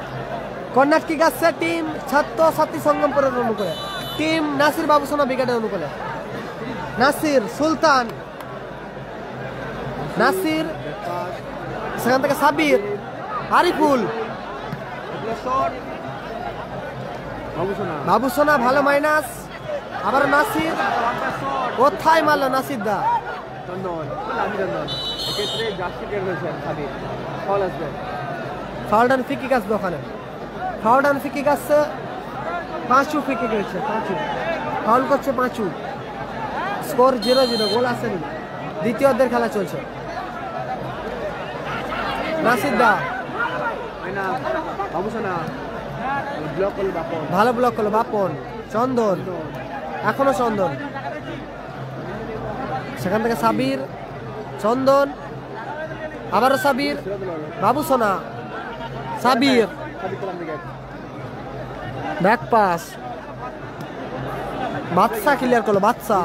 কর্নার কিক আসছে টিম ছাত্রছাত্রী সংগ্রামপুরের অনুকূলে, টিম নাসির বাবুসোনা ব্রিগেডের অনুকূলে। নাসির, সুলতান, নাসির, সেখান থেকে সাবির, আরিফুল, বাবুসোনা ভালো মাইনাস, আবার নাসির, কোথায় মারলো নাসির দা, ফাউল ডান ফ্রি কিক আসবে ওখানে, ফাউল ডান ফ্রি কিক আসছে, পাঁচু ফ্রি কিক হচ্ছে, পাঁচু ফাউল করছে, পাঁচু। স্কোর 0-0, গোল আসেনি, দ্বিতীয় অর্ধের খেলা চলছে। নাসির দা ভালো ব্লক করলো, বাপন, চন্দন, এখনো চন্দন, সেখান থেকে সাবির, চন্দন, আবারও সাবির, বাবুসোনা, সাবির, ব্যাক পাস, বাদশা ক্লিয়ার করলো, বাদশা,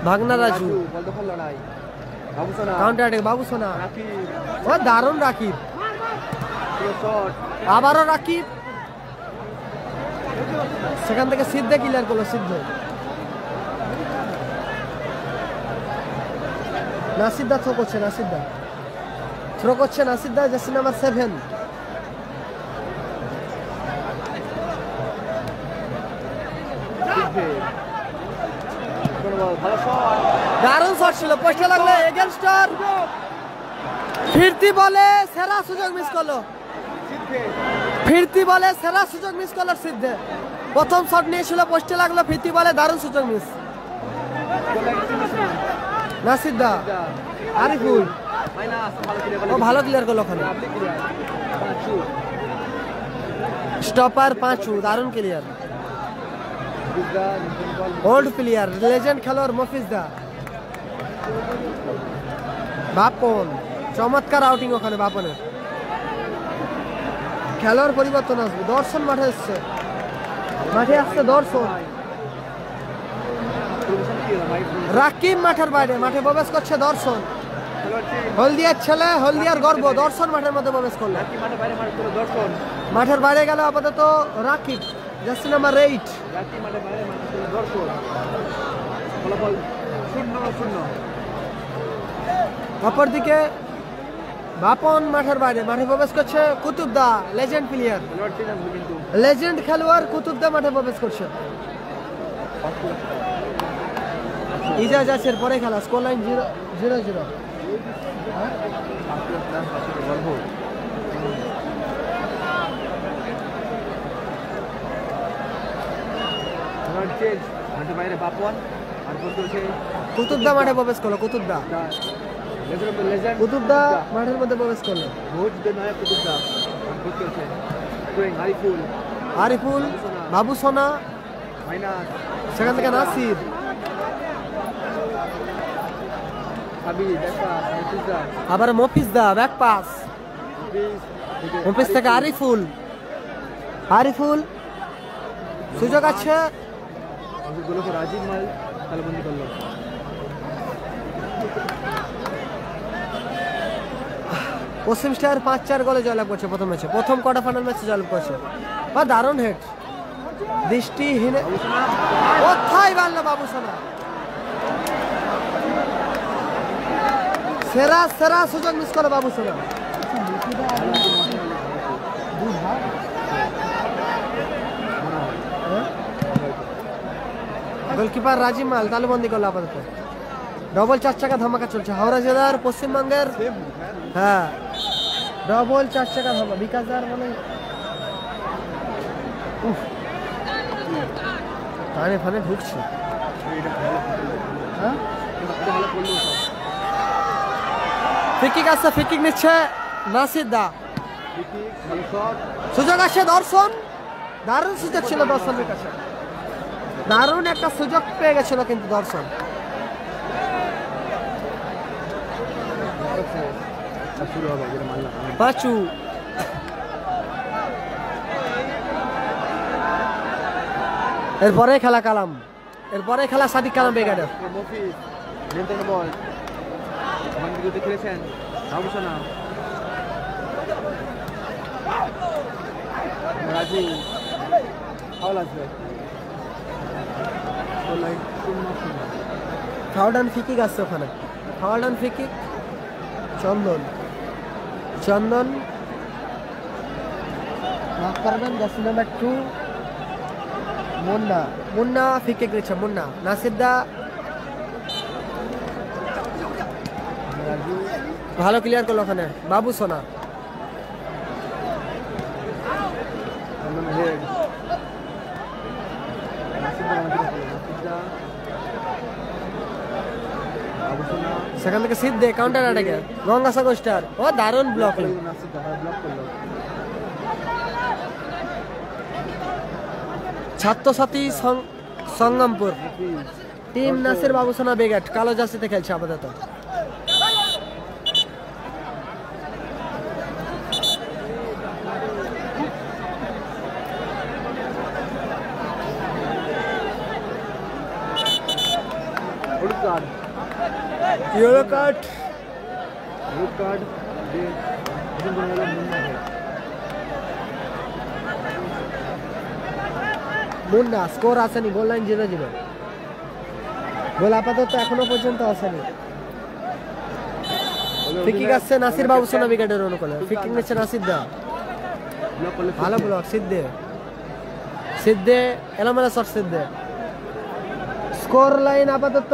ভাগনা রাজু, কাউন্টার অ্যাটাক বাবুসোনা, ও দারুণ রাকিব, আবারও রাকিব, সেখান থেকে সিদ্ধে ক্লিয়ার করলো, সিদ্ধ, নাসির দা থ্রো করছে, নাসির দা থ্রো করছে, নাসির দা জার্সি নাম্বার 7। দারুণ শট ছিল, পোস্টে লাগলো, এগেনস্টার ফিরতি বলে সেরা সুযোগ মিস করলো, ফিরতি বলে সেরা সুযোগ মিস করলো সিদ্ধে। প্রথম শট নিয়েছিল, পোস্টে লাগলো, ফিরতি বলে দারুণ সুযোগ মিস। নাসির দা, আরিফুল, ও ভালো ক্লিয়ার করলো ওখানে, স্টপার পাঁচু, দারুণ ক্লিয়ার, ওল্ড প্লেয়ার, লেজেন্ড খেলোয়াড় মফিজ দা, বাপন, চমৎকার আউটিং ওখানে বাপনের। খেলোয়াড় পরিবর্তন আসবে, দর্শন মাঠে এসছে, মাঠে আসছে দর্শন, রাকিব মাঠের বাইরে, মাঠে প্রবেশ করছে দর্শন, হলদিয়ার ছেলে, হলদিয়ার গর্ব দর্শন মাঠের মধ্যে প্রবেশ করলো। দর্শন মাঠের বাইরে গেল আপাতত রাকিব, জার্সি নাম্বার 8। দর্শন ফলাফল 0-0। অপরদিকে বাপন মাঠের বাইরে, মাঠে প্রবেশ করছে কুতুবদা, লেজেন্ড প্লেয়ার, লেজেন্ড খেলোয়াড় কুতুবদা মাঠে প্রবেশ করছে। ইজাজ আছে পরে খেলা, স্কোর লাইন 0-0। বাইরে বাপন আর কুতুবদা মাঠে প্রবেশ করলো, কুতুবদা কুতুবদা মাঠের মধ্যে প্রবেশ করলো। আরিফুল আরিফুল, বাবু সোনা, সেখান থেকে নাসির, আবার মফিজদা ব্যাক পাস, মফিজ থেকে আরিফুল, আরিফুল সুযোগ আছে, রাজীব মাল তালবন্দি করলো। পশ্চিম স্টার 5-4 গোলে জয়লাভ করছে প্রথম ম্যাচে, প্রথম কোয়ার্টার ফাইনাল ম্যাচে জয়লাভ করছে। বা দারুণ হেড, দৃষ্টিহীন কোথায় বাড়লো বাবু সোনা, সেরা সেরা সুযোগ মিস করে বাবু সোনা। গোলকিপার রাজীব মাল তালুবন্দি করলো আপাতত। ডবল 4 চাকা ধামাকা চলছে হাওড়া জেলার পশ্চিমবঙ্গের, হ্যাঁ ডবল 4 চাকা ধামাকা। বিকাশদার মানে কানে ফানে ঢুকছে। ফ্রিকিক আসছে, ফ্রিকিক নিচ্ছে নাসির দা, সুযোগ আসছে দর্শন, দারুণ সুযোগ ছিল দর্শনের কাছে, দারুণ একটা সুযোগ পেয়ে গেছিল কিন্তু দর্শন। পাঁচু এরপরে খেলা কালাম, এরপরে খেলা সাদিক কালাম বেগাডের। খেলেছেন বাবু সোনা, রাজু ফাউল আসবে, ফাউডান ফিকিক আসছে ওখানে, ফাউডান ফিকিক। চন্দন, চন্দন মাফ করবেন, জার্সি নাম্বার 2 মুন্না, মুন্না ফিকিক দিচ্ছে, মুন্না নাসিরদা ভালো ক্লিয়ার করলো ওখানে বাবু সোনা। সেখান থেকে সিদ্ধে কাউন্টার অ্যাটাকে গঙ্গাসাগর স্টার, ও দারুণ ব্লক। ছাত্রছাত্রী সংগ্রামপুর টিম নাসির বাবু সোনা বেগাট কালো জার্সিতে খেলছে আপাতত। Yellow card, red card, Munna score আসেনি, গোল লাইন 0-0, গোল আপাতত এখনো পর্যন্ত আসেনি। ফিকিক আসছে নাসির বাবু সোনা উইকেটের অনুকূলে, ফিকিক নিচ্ছে নাসির দা, ভালো ব্লক সিদ্ধে, সিদ্ধে এলোমেলো শট সিদ্ধে। স্কোর লাইন আপাতত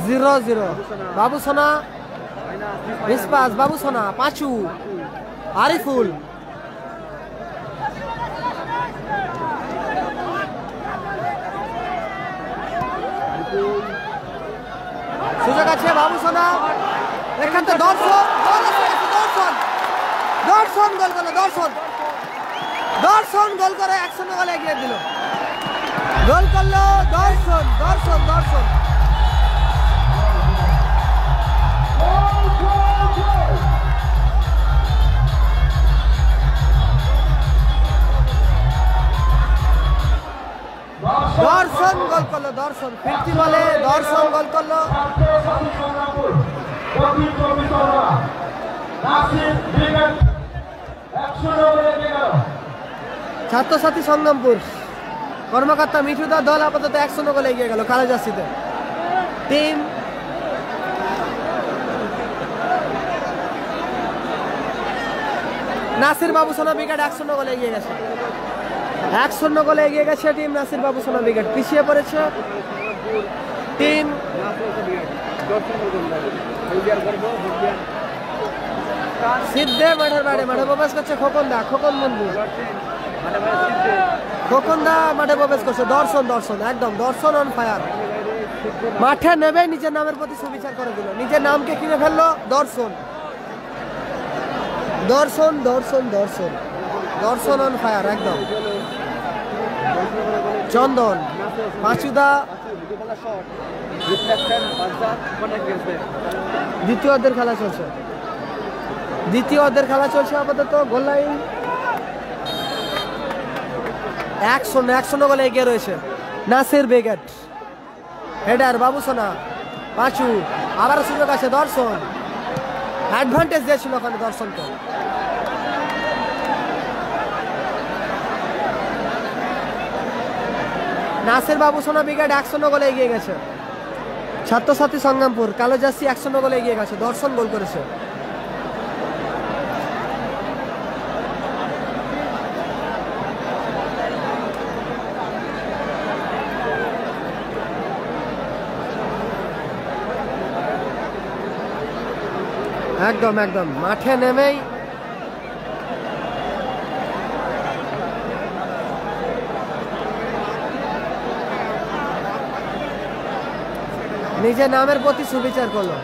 0-0। বাবু সোনা মিসপাস, বাবু সোনা পাঁচু, আরিফুল সুযোগ আছে, বাবু সোনা এখান থেকে দর্শন, দর্শন দর্শন গোল করলো, দর্শন দর্শন গোল করে 1-0 গোলে এগিয়ে দিল, গোল করলো দর্শন, দর্শন দর্শন। দর্শন, ফিরতি বলে দর্শন গোল করলো। ছাত্রছাত্রী সংগ্রামপুর দক্ষিণ চব্বিশ পরগনা নাসির ব্রিগেড 100 গোলে এগিয়ে গেল। ছাত্রছাত্রী সংগ্রামপুর কর্মকর্তা মিঠুদার দল আপাতত 100 গোলে এগিয়ে গেল কালো জার্সিতে। টিম নাসির বাবু সোনা ব্রিগেড 100 গোলে এগিয়ে গেছে। 100 গোলে এগিয়ে গেছে টিম নাসির বাবু সোনা ব্রিগেড। পিছিয়ে পড়েছে টিম সিদ্ধে মাঠের বাইরে। মাঠে প্রবেশ করছে খোকন দা, খোকন বন্ধু খোকন দা মাঠে প্রবেশ করছে। দর্শন দর্শন একদম দর্শন অন ফায়ার। মাঠে নেবে নিজের নামের প্রতি সুবিচার করে দিল, নিজের নামকে কিনে ফেললো। দর্শন দর্শন দর্শন দর্শন দর্শন অন ফায়ার একদম। চন্দন পাঁচুদা দ্বিতীয় অর্ধের খেলা চলছে, দ্বিতীয় অর্ধের খেলা চলছে আপাতত। গোল লাইন 100 গোলে এগিয়ে রয়েছে নাসির ব্রিগেড। হেডার বাবু সোনা পাঁচু, আবার সুযোগ আছে। দর্শন অ্যাডভান্টেজ দিয়েছিল ওখানে দর্শনকে। নাসির বাবু সোনা ব্রিগেড 100 গোলে এগিয়ে গেছে। ছাত্রছাত্রী সংগ্রামপুর কালো জার্সি 100 গোলে এগিয়ে গেছে। দর্শন গোল করেছে। একদম একদম মাঠে নেমেই নিজের নামের প্রতি সুবিচার করলো।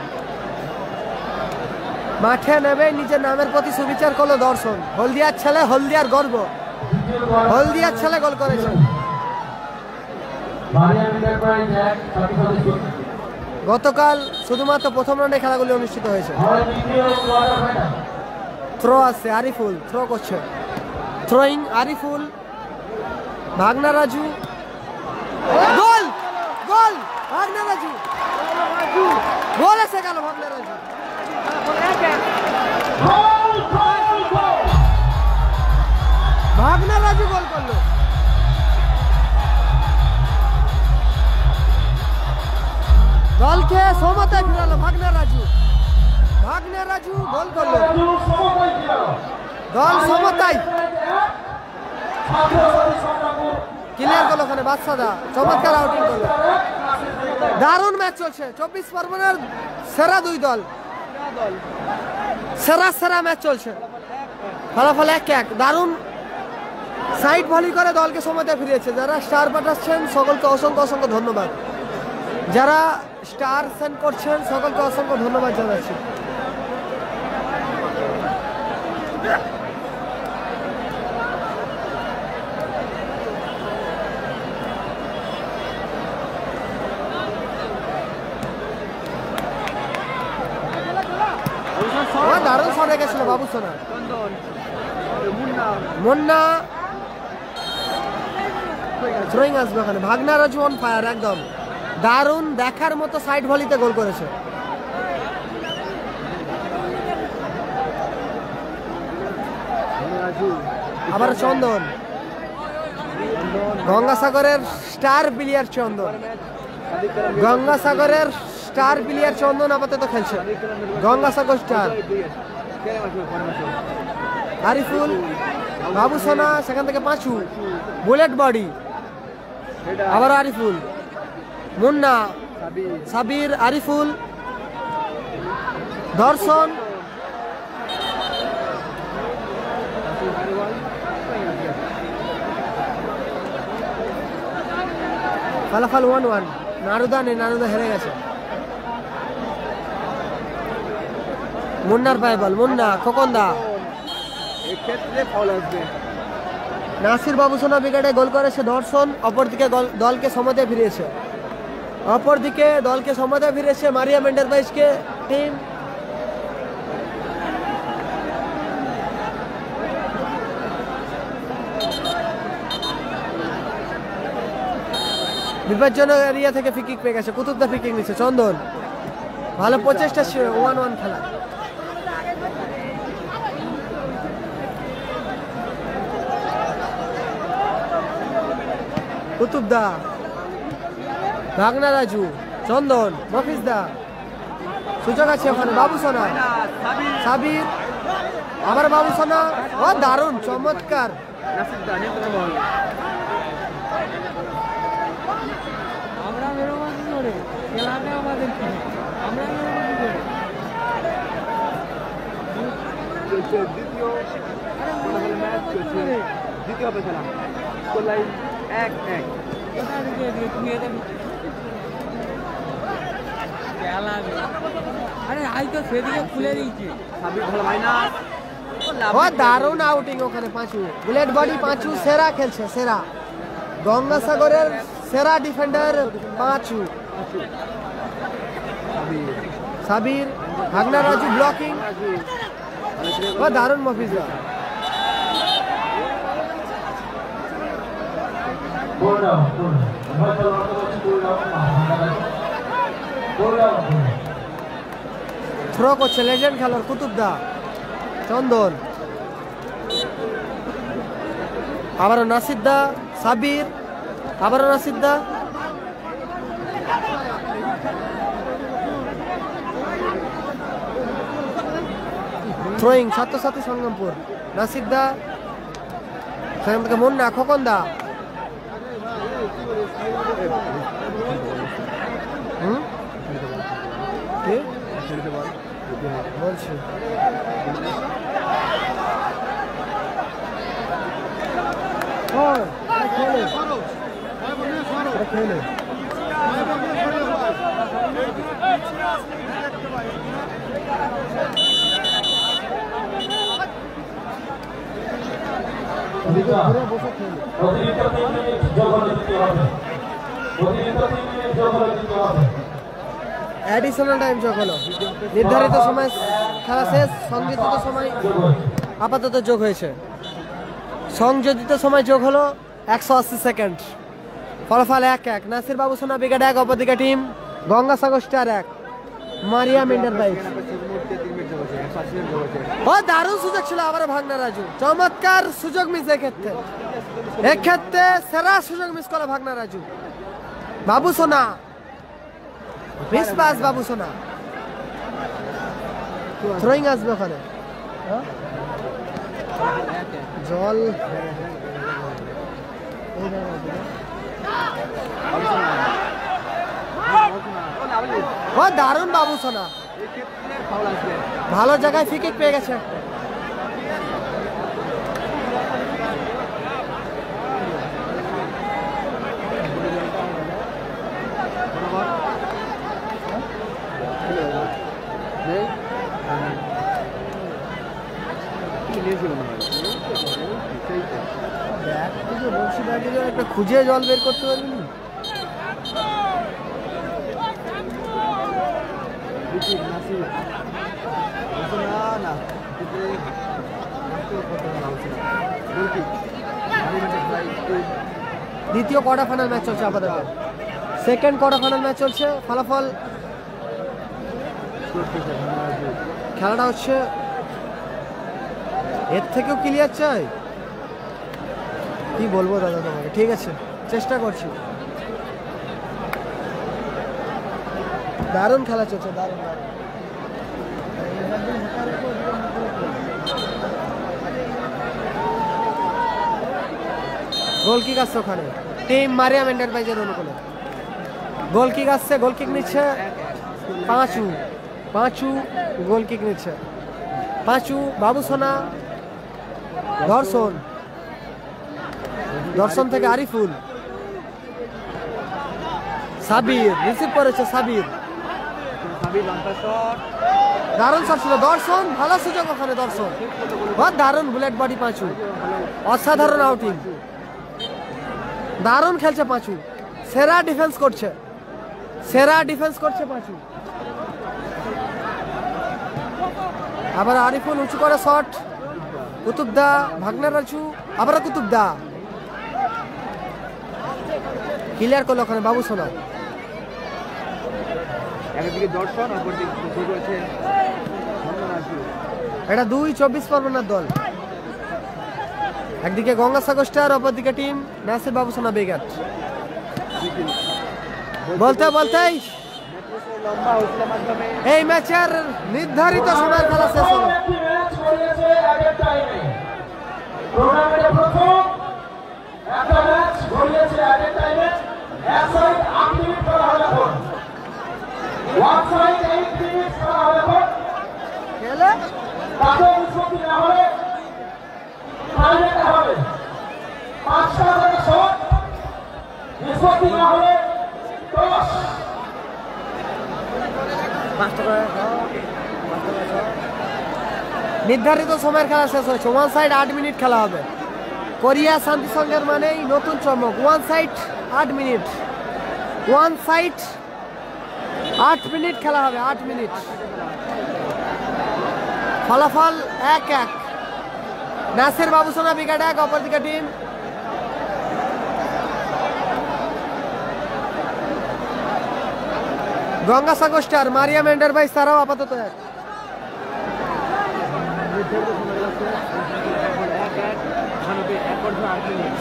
মাঠে নেমে নিজের নামের প্রতি সুবিচার করলো দর্শন। হলদিয়ার ছেলে, হলদিয়ার গর্ব, হলদিয়ার ছেলে গোল করেছে। গতকাল শুধুমাত্র প্রথম রাউন্ডে খেলাগুলি অনুষ্ঠিত হয়েছে। থ্রো আসছে, আরিফুল থ্রো করছে। থ্রোয়িং আরিফুল, ভাগনা রাজু, গোল গোল ভাগনা রাজু, গোল এসে গেল ভাগনা রাজু। ভাগনা রাজু গোল করলো। দলকে সমতায় ফিরালো ভাগনা রাজু। ভাগনা রাজু গোল করলো, দল সমতায় ক্লিয়ার করলো। ওখানে বাদশাদা চমৎকার আউটিং করলো। দারুণ ম্যাচ চলছে 24 পরগনার সেরা দুই দল, সেরা সেরা ম্যাচ চলছে। ফলাফল 1-1। দারুণ সাইড ভলি করে দলকে সময়তে ফিরিয়েছে। যারা স্টার পাঠাচ্ছেন সকলকে অসংখ্য অসংখ্য ধন্যবাদ। যারা স্টার সেন্ড করছেন সকলকে অসংখ্য ধন্যবাদ জানাচ্ছি। দারুণ সরে গেছিল বাবু সোনা। মুন্না থ্রোয়িং আসবে ওখানে। ভাগনা রাজু অন ফায়ার একদম দারুণ দেখার মতো সাইড ভলিতে গোল করেছে। আবার চন্দন, গঙ্গাসাগরের স্টার প্লেয়ার চন্দন, গঙ্গাসাগরের স্টার প্লেয়ার চন্দন আপাতত খেলছে। গঙ্গাসাগর স্টার। আরিফুল, বাবু সোনা, সেখান থেকে পাঁচু, বুলেট বডি, আবার আরিফুল, মুন্না, সাবির, আরিফুল, দর্শন, ফলাফল 1-1। নারুদা নেই, নারুদা হেরে গেছে। মুন্নার পায়ে বল, মুন্না, খোকনদা, নাসির বাবু সোনা ব্রিগেডে গোল করেছে দর্শন। অপরদিকে দলকে সমতে ফিরিয়েছে, অপরদিকে দলকে সমতে ফিরেছে মারিয়াম এন্টারপ্রাইজকে টিম। বিপজ্জনক এরিয়া থেকে ফ্রি কিক পেয়ে গেছে, কুতুবদা ফ্রি কিক নিচ্ছে। চন্দন ভালো প্রচেষ্টা, 1-1 খেলা। কুতুবদা, ভাগনা রাজু, চন্দন, মফিজদা, সুযোগ আছে ওখানে। বাবু সোনা, সাবির, আবার বাবু সোনা। ও দারুণ, চমৎকার। নাসিরদা নিয়ন্ত্রণ বল। আমরা বেরোবো কি করে? খেলাটা আমাদের কি? আমরা বেরোবো কি করে? চলছে দ্বিতীয় ম্যাচ চলছে, দ্বিতীয় হবে খেলা। Score line 1-1। কোথা থেকে দিয়ে তুমি এটা খেলা নেই। আরে আজ তো সেদিকে খুলে দিয়েছি। সাবির ভালো মাইনাস। ও দারুণ আউটিং ওখানে পাঁচু। বুলেট বডি পাঁচু সেরা খেলছে, সেরা। গঙ্গাসাগরের সেরা ডিফেন্ডার পাঁচু। সাবির, ভাগনা রাজু ব্লকিং। ও দারুণ মফিজা। থ্রো করছে লেজেন্ড খেলোয়াড় কুতুবদা। চন্দন, আবারও নাসিরদা, সাবির, আবারও নাসিরদা। থ্রোয়িং ছাত্রছাত্রী সংগ্রামপুর। নাসিরদা, সেখান থেকে মুন্না, খোকনদা। কি বলছি? খেলে অ্যাডিশনাল টাইম যোগ হলো। নির্ধারিত সময় খেলা শেষ। সংযোজিত সময় আপাতত যোগ হয়েছে। সংযোজিত সময় যোগ হলো 180 সেকেন্ড। ফলাফল 1-1। নাসির বাবু সোনা ব্রিগেড 1, অপরদিকে team Gangasagar star 1, Mariam enterprise. ও দারুণ সুযোগ ছিল, আবার ভাগনা রাজু। চমৎকার সুযোগ মিস এক্ষেত্রে সেরা সুযোগ মিস করে ভাগনা রাজু। বাবু সোনা মিস পাস, বাবু সোনা। থ্রোয়িং আসবে ওখানে। জল ও দারুণ বাবু সোনা, ভালো জায়গায় ফ্রি কিক পেয়ে গেছে। একটা খুঁজে জল বের করতে পারবি না? দ্বিতীয় কোয়ার্টার ফাইনাল ম্যাচ চলছে আপাতত। সেকেন্ড কোয়ার্টার ফাইনাল ম্যাচ চলছে। ফলাফল খেলাটা হচ্ছে এর থেকেও ক্লিয়ার চাই। কি বলবো দাদা তোমাকে? ঠিক আছে, চেষ্টা করছি। দারুণ খেলা চলছে, দারুণ। গোল কিক আসছে ওখানে টিম মারিয়াম এন্টারপ্রাইজের অনুকূলে। গোল কিক আসছে, গোল কিক নিচ্ছে পাঁচু গোল কিক নিচ্ছে। পাঁচু, বাবু সোনা, দর্শন থেকে আরিফুল, সাবির রিসিভ করেছে। সাবির দারুণ শট ছিল। দর্শন, ভালো সুযোগ ওখানে। দর্শন দারুণ বুলেট বডি পাঁচু, অসাধারণ আউটিং। দারুণ খেলছে পাঁচু, সেরা ডিফেন্স করছে পাঁচু। আবার আরিফুল উঁচু করে শট। কুতুবদা, ভাগনা রাজু, আবার কুতুবদা। ক্লিয়ার করলো ওখানে বাবু সোনা। একদিকে দর্শন অপরদিকে রয়েছে এটা 2 24 পরগনার দল, একদিকে গঙ্গাসাগর স্টার, অপরদিকে টিম নাসির বাবু সোনা ব্রিগেড। বলতে বলতেই লম্বা হয়েছিল মাধ্যমে এই ম্যাচের নির্ধারিত সময়ের খেলা শেষ হলো। একটি ম্যাচ গড়িয়েছে আগের টাইমে। টুর্নামেন্টে প্রথম একটা ম্যাচ গড়িয়েছে আগের টাইমে। এক সাইড 8 মিনিট খেলা হবে এখন, ওয়ান সাইড 8 মিনিট খেলা হবে এখন। খেলে তাদের নিষ্পত্তি না হলে টাইমে হবে 5টা থেকে শট, নিষ্পত্তি না হলে 10। নির্ধারিত সময়ের খেলা শেষ হয়েছে। ওয়ান সাইড 8 মিনিট খেলা হবে। কোরিয়া শান্তি সংঘের মানেই নতুন চমক। One side 8 minute, one side 8 minute খেলা হবে, 8 মিনিট। ফলাফল 1-1, নাসির বাবু সোনা ব্রিগেড 1, অপরদিকে team Gangasagar Star Mariam Enterprise তারাও আপাতত 1।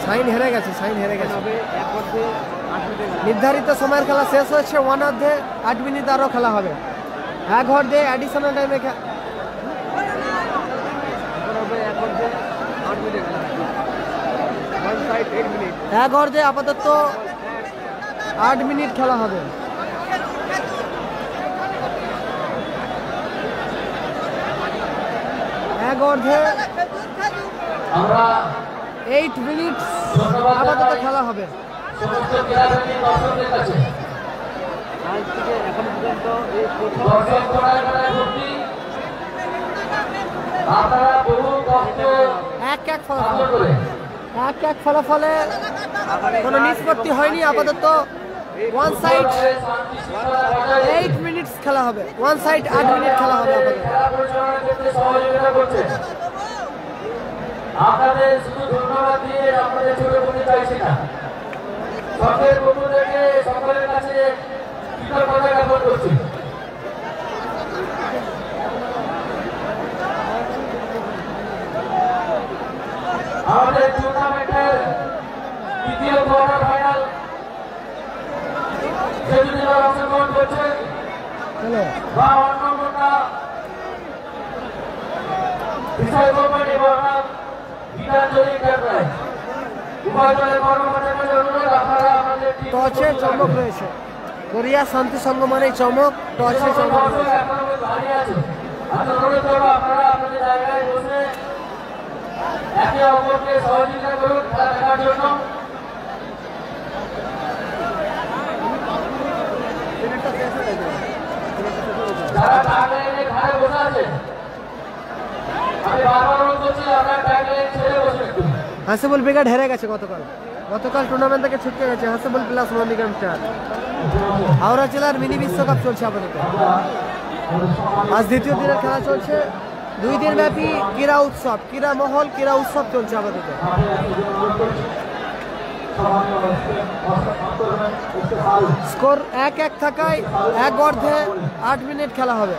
সাইন হেরে গেছে, সাইন হেরে গেছে। নির্ধারিত সময়ের খেলা শেষ হয়েছে। 1 অর্ধে 8 মিনিট আরও খেলা হবে। 1 অর্ধে অ্যাডিশনাল টাইমে 1 অর্ধে আপাতত 8 মিনিট খেলা হবে। এক অর্ধে আমরা 8 মিনিট আপাতত খেলা হবে। সমস্ত ক্রীড়াপ্রেমী দর্শকদের কাছে আজ থেকে এখন পর্যন্ত এই প্রথম দর্শক করায় ভর্তি, আপনারা বহু কষ্ট 1-1 ফলাফল, করে 1-1 ফলাফলে কোনো নিষ্পত্তি হয়নি। আপাতত ওয়ান সাইড 8 মিনিট খেলা হবে, ওয়ান সাইড 8 মিনিট খেলা হবে আপাতত। খেলা পরিচালনার ক্ষেত্রে সহযোগিতা করছে। আপনাদের শুধু ধন্যবাদ দিয়ে আপনাদের ছোট করতে চাইছি না, সকলের পক্ষ থেকে সকলের কাছে কৃতজ্ঞতা জ্ঞাপন করছি। আমাদের টুর্নামেন্টের দ্বিতীয় কোয়ার্টার ফাইনাল যেদিন অংশগ্রহণ করছে বা অন্য কোনটা বিষয় কোম্পানি বনাম গীতাঞ্জলি এন্টারপ্রাইজ উভয় দলের কর্মকর্তাদের অনুরোধ আপনারা আমাদের টচে চমক রয়েছে। কোরিয়া শান্তি সংঘ মানে চমক, টচে চমক রয়েছে। দাঁড়িয়ে আছে, আমি অনুরোধ করবো আপনারা আপনাদের জায়গায় বসে একে অপরকে সহযোগিতা করুন খেলা দেখার জন্য। যারা ট্যাগলাইনের ঘাড়ে বসে আছে, আমি বারবার অনুরোধ করছি আপনারা ট্যাগলাইন ছেড়ে বসে একটু। হাসিবুল ব্রিগেড হেরে গেছে গতকাল টুর্নামেন্ট থেকে ছুটকে গেছে। Hasibul plus Mandigram star. হাওড়া জেলার মিনি বিশ্বকাপ চলছে আপাতত। আজ দ্বিতীয় দিনের খেলা চলছে। 2 দিন ব্যাপী ক্রীড়া উৎসব, ক্রীড়া মহল, ক্রীড়া উৎসব চলছে আপাতত। স্কোর 1-1 থাকায় 1 অর্ধে 8 মিনিট খেলা হবে।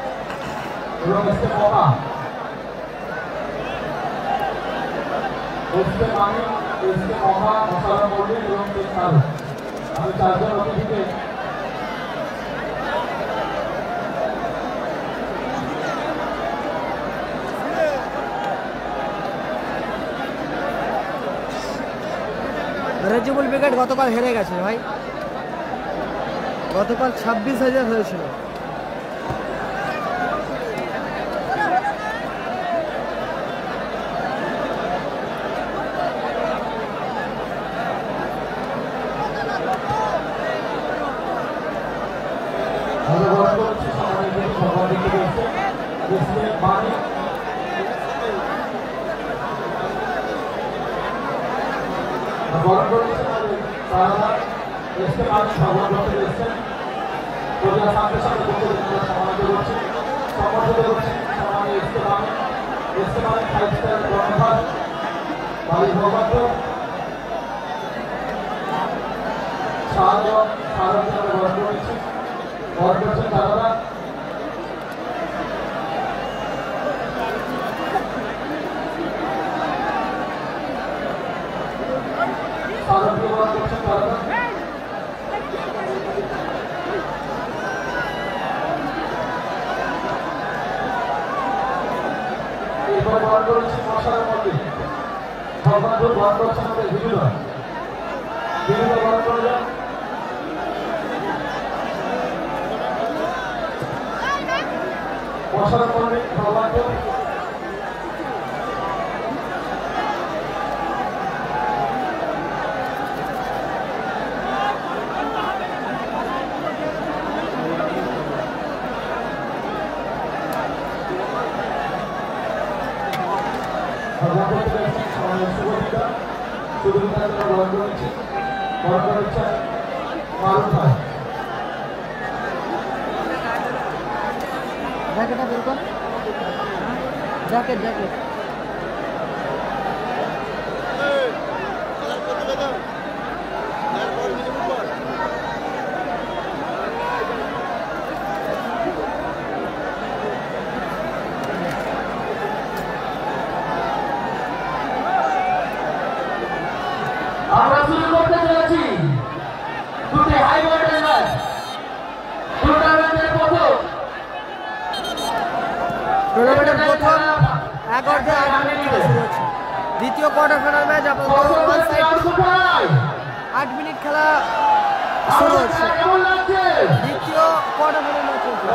আমি 4 জন অতিথিকে রেজিবুল ব্রিগেড গতকাল হেরে গেছে ভাই, গতকাল 26,000 হয়েছিল। জ্যাকেটটা বের কর, জ্যাকেট জ্যাকেট। আমরা শুরু করতে চলেছি দুটি হাই ভোল্টেজ ম্যাচ। টুর্নামেন্টের প্রথম 11 মিনিট শুরু হচ্ছে। দ্বিতীয় কোয়ার্টার ফাইনাল ম্যাচ আপাতত 8 মিনিট খেলা শুরু হচ্ছে। দ্বিতীয় কোয়ার্টার ফাইনাল ম্যাচ চলছে।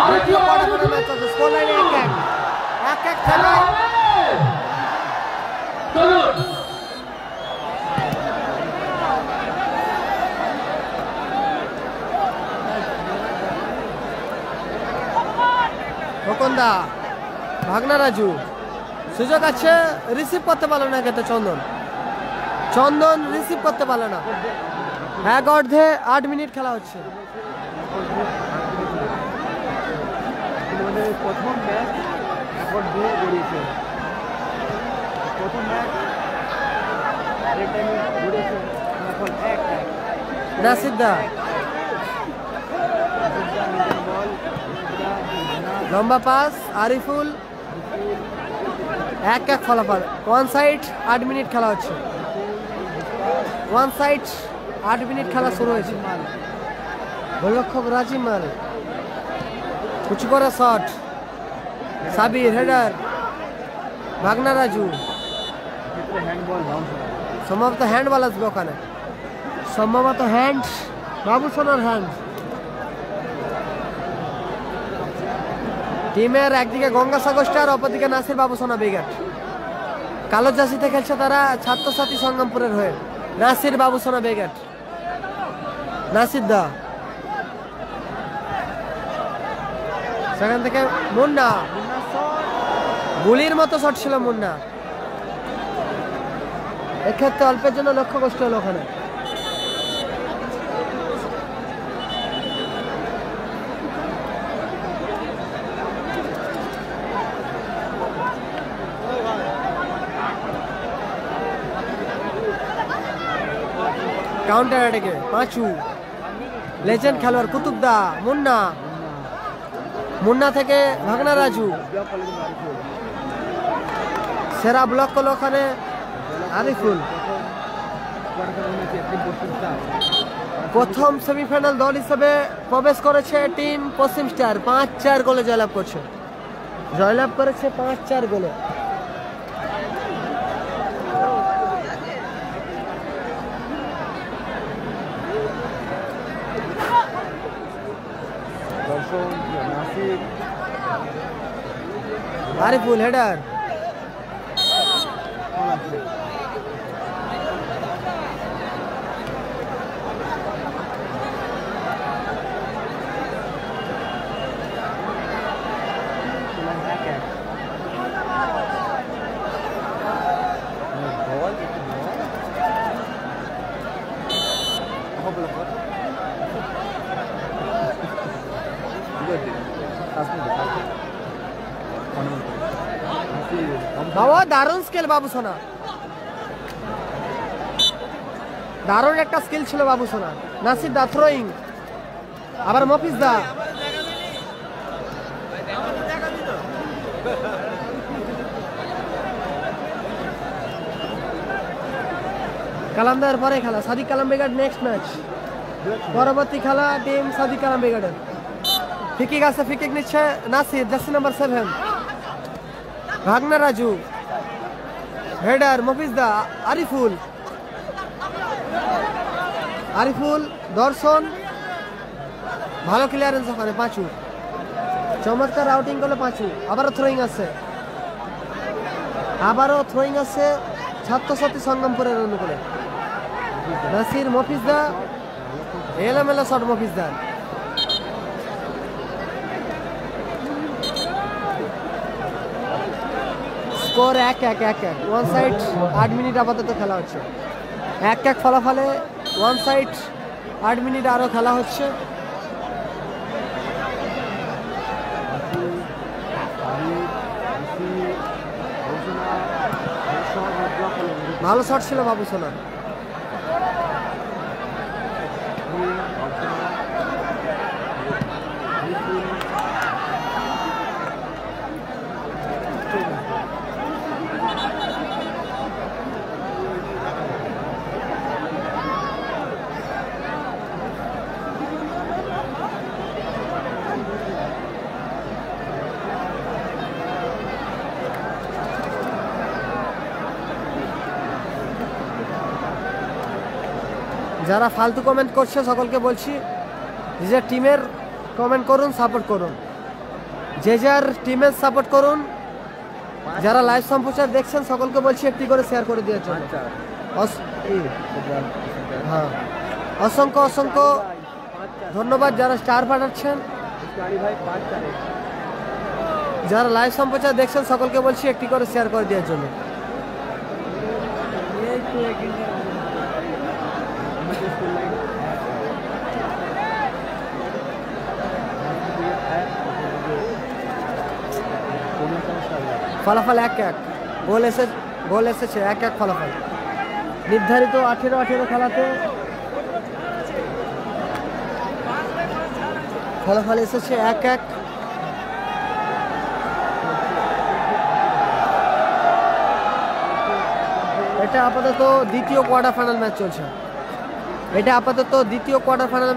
দ্বিতীয় কোয়ার্টার ফাইনাল ম্যাচ চলছে। স্কোর লাইন 1-1 খেলা। খোকনদা, ভাগনা রাজু, সুযোগ আছে, রিসিভ করতে পারলো না কিন্তু চন্দন রিসিভ করতে পারলো না। 1/8 মিনিট খেলা হচ্ছে। প্রথম ম্যাচ এখন দিয়ে গড়িয়েছে, প্রথম ম্যাচ গড়িয়েছে এখন 1-1। নাসিদ্দা লম্বা পাস, আরিফুল, 1-1 ফলাফল। ওয়ান সাইড 8 মিনিট খেলা হচ্ছে। ওয়ান সাইড 8 মিনিট খেলা শুরু হয়েছে। গোলরক্ষক রাজিমাল, কুচি করা শট, সাবির হেডার, ভাগনা রাজু। সম্ভবত হ্যান্ডবল আসবে ওখানে, সম্ভবত হ্যান্ড, বাবু সোনার হ্যান্ড। টিমের একদিকে গঙ্গাসাগর স্টার, অপরদিকে নাসির বাবু সোনা ব্রিগেড। কালো জার্সিতে খেলছে তারা ছাত্রছাত্রী সংগ্রামপুরের হয়ে। নাসির বাবু সোনা ব্রিগেড, নাসির দা, সেখান থেকে মুন্না, গুলির মতো শট ছিল মুন্না। এক্ষেত্রে অল্পের জন্য লক্ষ্য কষ্ট হলো ওখানে। কাউন্টার অ্যাটাকে পাঁচু, লেজেন্ড খেলোয়াড় কুতুবদা, মুন্না থেকে ভাগনা রাজু। সেরা ব্লক করলো ওখানে আরিফুল। প্রথম সেমিফাইনাল দল হিসেবে প্রবেশ করেছে টিম পশ্চিম স্টার। 5-4 গোলে জয়লাভ করেছে 5-4 গোলে। আরিফুল হেডার, বাবা দারুণ স্কেল বাবু সোনা। দারুণ একটা স্কিল ছিল বাবু সোনা। নাসির দা থ্রোয়িং, আবার মফিজ দা, কালামদার পরে খেলা সাদিক কালাম বেগার নেক্সট ম্যাচ। পরবর্তী খেলা টিম সাদিক কালাম বেগারের। ফিকিক আছে, ফিকিক নিচ্ছে নাসির, জার্সি নাম্বার 7। ভাগনা রাজু, হেডার মফিজ দা, আরিফুল, আরিফুল দর্শন, ভালো ক্লিয়ারেন্স ওখানে পাঁচু, চমৎকার আউটিং করলো পাঁচু। আবারও থ্রোয়িং আছে, আবারও থ্রোয়িং আছে ছাত্রছাত্রী সঙ্গমপুরের অনুকূলে। নাসির মফিজ দা, এলোমেলো shot Mofiz da. Score 1-1 one side. 8 minute আপাতত খেলা হচ্ছে 1-1 ফলাফলে। ওয়ান সাইড 8 মিনিট আরও খেলা হচ্ছে। ভালো শট ছিল বাবু সোনা। যারা ফালতু কমেন্ট করছে সকলকে বলছি নিজের টিমের কমেন্ট করুন, সাপোর্ট করুন, যে যার টিমের সাপোর্ট করুন। যারা লাইভ সম্প্রচার দেখছেন সকলকে বলছি একটি করে শেয়ার করে দেওয়ার জন্য। হ্যাঁ, অসংখ্য অসংখ্য ধন্যবাদ যারা স্টার পাঠাচ্ছেন। যারা লাইভ সম্প্রচার দেখছেন সকলকে বলছি একটি করে শেয়ার করে দেওয়ার জন্য। ফলাফল 1-1, গোল এসেছে 1-1 ফলাফল। নির্ধারিত 18 খেলাতে ফলাফল এসেছে 1-1। এটা আপাতত দ্বিতীয় কোয়ার্টার ফাইনাল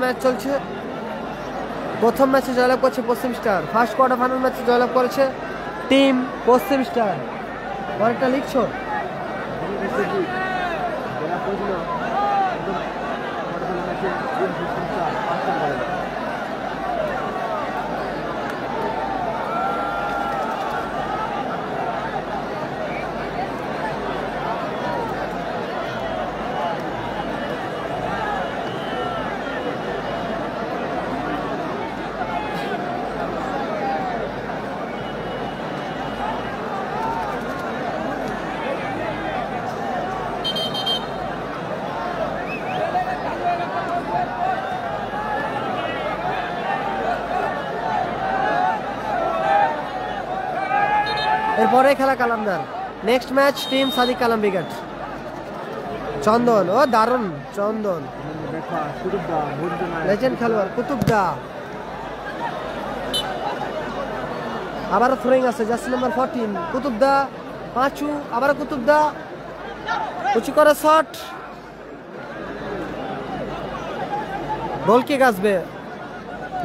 ম্যাচ চলছে। প্রথম ম্যাচে জয়লাভ করছে পশ্চিম স্টার। ফার্স্ট কোয়ার্টার ফাইনাল ম্যাচে জয়লাভ করেছে টিম পশ্চিম স্টার। পরেরটা লিখছো? এরপরে খেলা কালামদার। Next match team Sadiq Kalam brigade. চন্দন, ও দারুণ চন্দন, লেজেন্ড খেলোয়াড় কুতুবদা। আবারও থ্রোয়িং আছে জার্সি নাম্বার 14 কুতুবদা, পাঁচু, আবারও কুতুবদা, উঁচু করে শট, গোলকিক আসবে।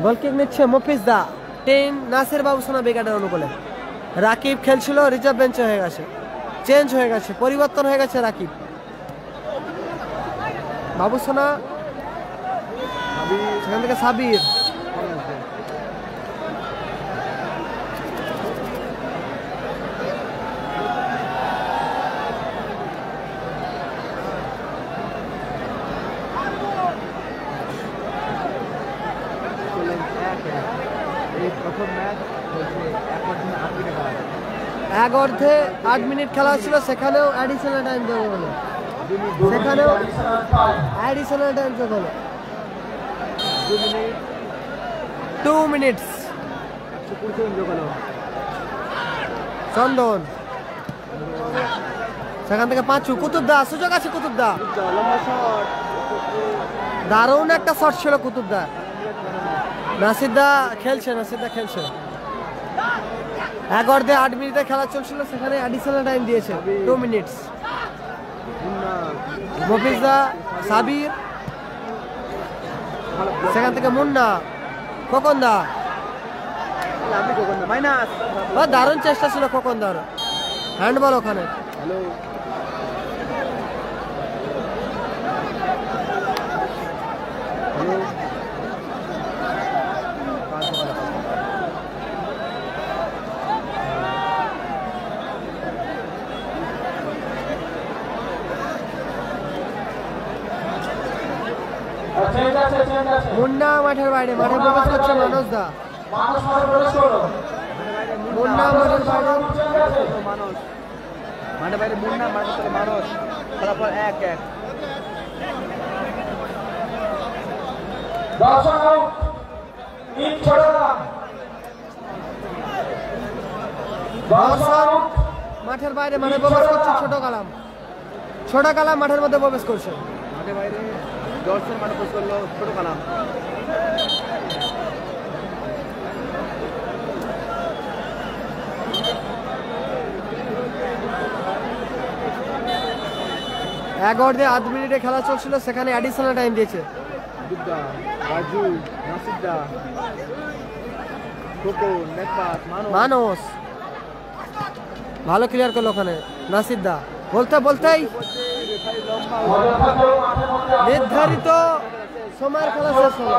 গোলকিক নিচ্ছে মফিজ দা। 10 নাসির বাবু সোনা ব্রিগেডের অনুকূলে। রাকিব খেলছিল, রিজার্ভ বেঞ্চে হয়ে গেছে, চেঞ্জ হয়ে গেছে, পরিবর্তন হয়ে গেছে রাকিব। বাবু সোনা, সেখান থেকে সাবির। এক অর্ধে 8 মিনিট খেলা ছিল, সেখানেও অ্যাডিশনাল টাইম যোগ হলো। 2 মিনিটস। চন্দন, সেখান থেকে পাঁচু, কুতুবদা, সুযোগ আছে কুতুবদা, দারুণ একটা শট ছিল কুতুবদার। নাসিরদা খেলছে। 11 মিনিটে খেলা চলছিল, সেখানে অ্যাডিশনাল টাইম দিয়েছে 2 মিনিটস। মফিজদা, সাবির, সেখান থেকে মুন্না, খোকনদা। দারুণ চেষ্টা ছিল খোকনদার, হ্যান্ডবল ওখানে। মুন্না মাঠের বাইরে, মাঠে প্রবেশ করছে মানুষদা। মুন্না মাঠের বাইরে, মাঠে বাইরে মুন্না, মাঠের সাথে মানুষ, তারপর 1-1। মাঠের বাইরে, মাঠে প্রবেশ করছে ছোট কালাম। মাঠের মধ্যে প্রবেশ করছে। মাঠে বাইরে জর্জের মাঠে প্রবেশ করলো ছোট কালাম। আধ মিনিটে খেলা চলছিল, সেখানে অ্যাডিশনাল টাইম দিয়েছে। রাজু, নাসিরদা, খোকন, মানুষ ভালো ক্লিয়ার করলো ওখানে নাসিরদা। বলতেই নির্ধারিত সময়ের খেলা শেষ হলো।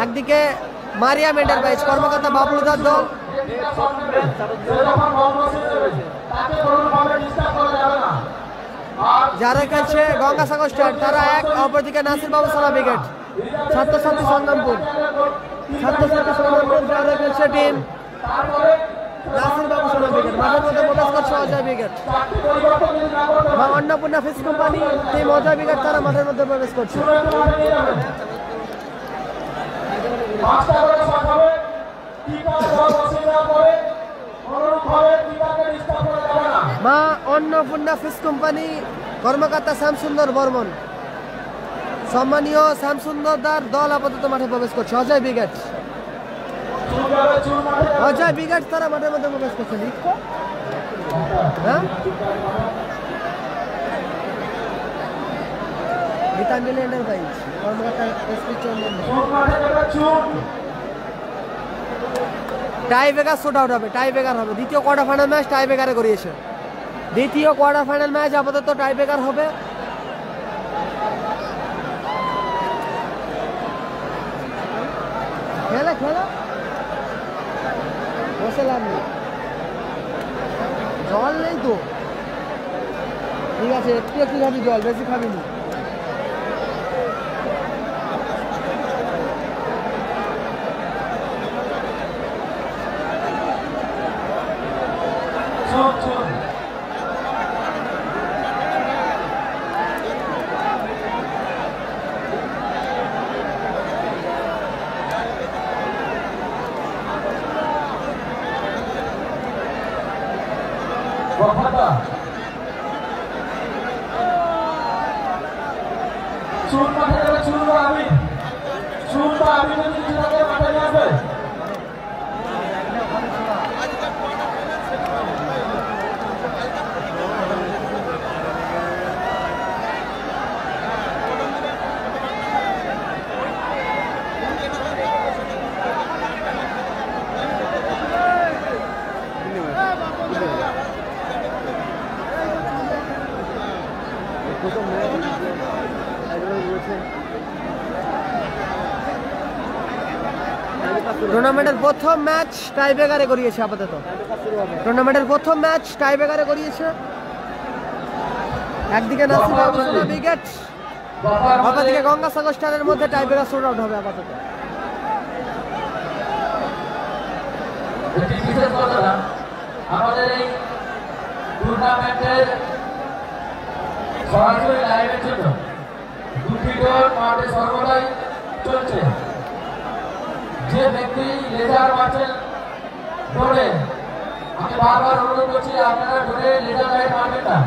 একদিকে মারিয়াম এন্টারপ্রাইজ কর্মকর্তা বাবলুদার দল, যারা খেলছে গঙ্গাসাগর স্টার তারা 1, অপরদিকে নাসির বাবু সালা ব্রিগেড, ছাত্রছাত্রী সংগ্রামপুর যারা খেলছে টিম নাসির বাবু সালা ব্রিগেড। মাঠের মধ্যে প্রবেশ করছে অজয় ব্রিগেড বা Annapurna fish company team Ajay brigade, তারা মাঠের মধ্যে প্রবেশ করছে। মা অন্নপূর্ণা ফিশ কোম্পানি কর্মকর্তা শ্যামসুন্দর বর্মন, সম্মানীয় শ্যামসুন্দরদার দল আপাতত মাঠে প্রবেশ করছে। অজয় ব্রিগেড তারা মাঠের মধ্যে প্রবেশ করছে। হ্যাঁ, গীতাঞ্জলি এন্টারপ্রাইজ কর্মকর্তা এসপি চন্দন। টাই ব্রেকার শুট আউট হবে, দ্বিতীয় কোয়ার্টার ফাইনাল ম্যাচ টাই ব্রেকারে করিয়েছে। দ্বিতীয় কোয়ার্টার ফাইনাল ম্যাচ আপাতত টাই ব্রেকার হবে। খেলে বসে লাভ নেই, জল নেই তো, ঠিক আছে একটু খাবি জল, বেশি খাবি না। টুর্নামেন্টের প্রথম ম্যাচ টাই ব্রেকারে করিয়েছে। আপাতত টুর্নামেন্টের প্রথম ম্যাচ টাই ব্রেকারে করিয়েছে। একদিকে নাসির বাবু সোনা ব্রিগেড, অপরদিকে গঙ্গাসাগর স্টারের মধ্যে টাই ব্রেকার শুট আউট হবে আপাতত। আমাদের এই টুর্নামেন্টের সরাসরি লাইভের জন্য দুটি দল মাঠে সর্বদাই চলছে। যে ব্যক্তি লেজার মারছেন ডোরে, আমি বারবার অনুরোধ করছি আপনারা ডোরে লেজার লাইট মারবেন না।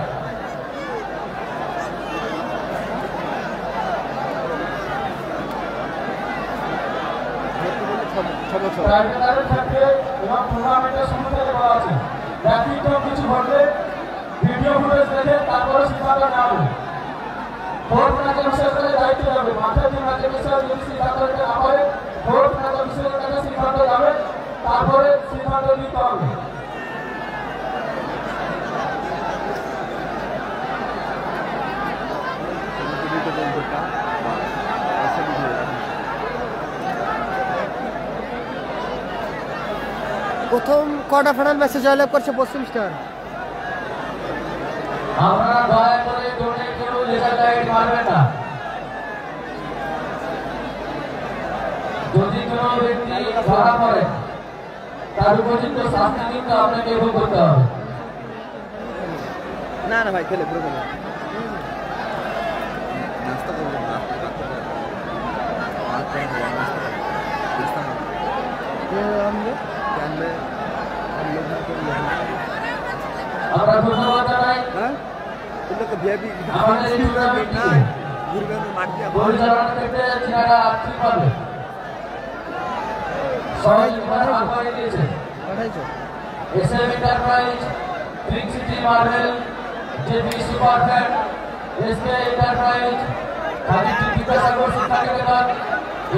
টাইব্রেকারের ক্ষেত্রে এবং টুর্নামেন্টের শুরু থেকে বলা আছে ব্যক্তিগত কিছু ঘটলে ভিডিও ফুটেজ দেখে তারপরে সিদ্ধান্ত নেওয়া হবে। ভোট ম্যাচে বিশেষ করে দায়িত্ব যাবে, মাঠের দিন ম্যাচে বিশেষ যদি সিদ্ধান্ত নিতে না পারে ভোট ম্যাচে বিশেষ করে সিদ্ধান্ত যাবে, তারপরে সিদ্ধান্ত নিতে হবে। প্রথম কোয়ার্টার ফাইনাল ম্যাচে জয়লাভ করছে পশ্চিম স্টার। আপনারা দয়া করে ডোরে কেউ লেজার লাইট মারবেন না। যদি কোনো ব্যক্তি ধরা পড়ে তার উপযুক্ত শাস্তি কিন্তু আপনাকে ভোগ করতে হবে। না না ভাই খেলে পুরো খেলে নাস্তা করবো আমরা ধন্যবাদ জানাই আমাদের এই টুর্নামেন্টকে পরিচালনা করতে যারা আর্থিকভাবে সহযোগিতার হাত বাড়িয়ে দিয়েছে। SM enterprise, pink city marble, JP superfat, SK enterprise, কালিটি Vidyasagar Shiksha Niketan,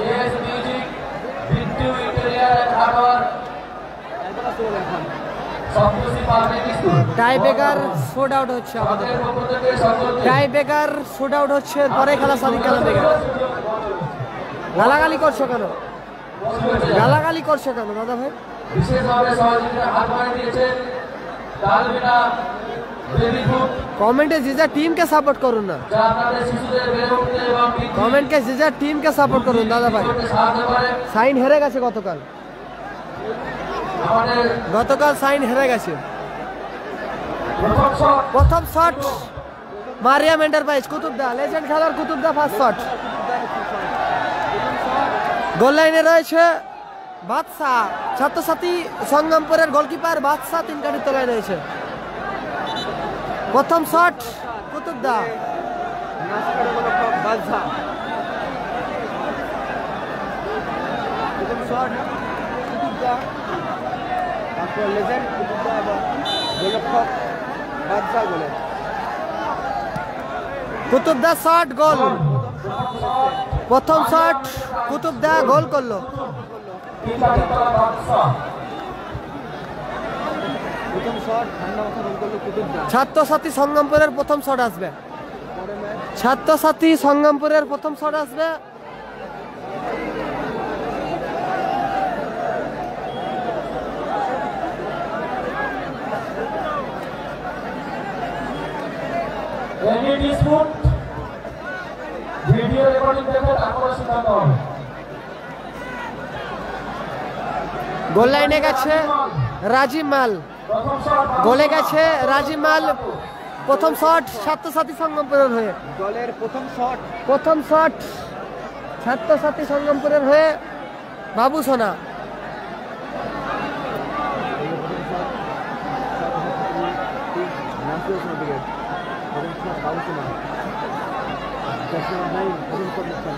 AS music, Bittu interior and hardware, Saptashi public school. Tiebreaker shoot out হচ্ছে আমাদের। টাইব্রেকার শুট আউট হচ্ছে, পরে খেলা সাদিক খেলা দেখে। গালাগালি করছো কেন? গালাগালি করছো কেন দাদা ভাই? বিশেষভাবে সহযোগিতার হাত বাড়িয়ে দিয়েছেন তালবিনা বেবি ফুড। কমেন্টে যে যা টিমকে সাপোর্ট করুন না, যা আপনাদের শিশুদের বেড়ে উঠতে এবং বৃদ্ধি কমেন্টকে যে যা টিমকে সাপোর্ট করুন দাদা ভাই। করতে সাহায্য করে। সাইন হেরে গেছে গতকাল, আমাদের গতকাল সাইন হেরে গেছে। প্রথম শট প্রথম শট মারিয়াম এন্টারপ্রাইজ, কুতুবদা লেজেন্ড খেলার কুতুবদা ফার্স্ট শট। গোল লাইনে রয়েছে বাদশাহ, ছাত্রছাত্রী সংগমপুরের গোলকিপার বাদশাহ 3 কাঠির তলায় রয়েছে। প্রথম শট কুতুবদা, প্রথম শট কুতুবদা, তারপর লেজেন্ড কুতুবদা এবং গোলরক্ষক বাদশা গোলে। কুতুবদা শট গোল। প্রথম শট কুতুবদা গোল করলো। প্রথম শট ঠান্ডা মাথা গোল করলো কুতুবদা। ছাত্রছাত্রী সংগমপুরের প্রথম শট আসবে। ছাত্রছাত্রী সংগমপুরের প্রথম শট আসবে। এনি ডিসপুট ভিডিও রেকর্ডিং দেখে তারপরে সিদ্ধান্ত হবে। গোল লাইনে গেছে রাজিম মাল, প্রথম শট গোলে গেছে রাজিম মাল। প্রথম শট ছাত্রছাত্রী সংগমপুরের হয়ে। দলের প্রথম শট প্রথম শট ছাত্রছাত্রী সংগমপুরের হয়ে বাবু সোনা।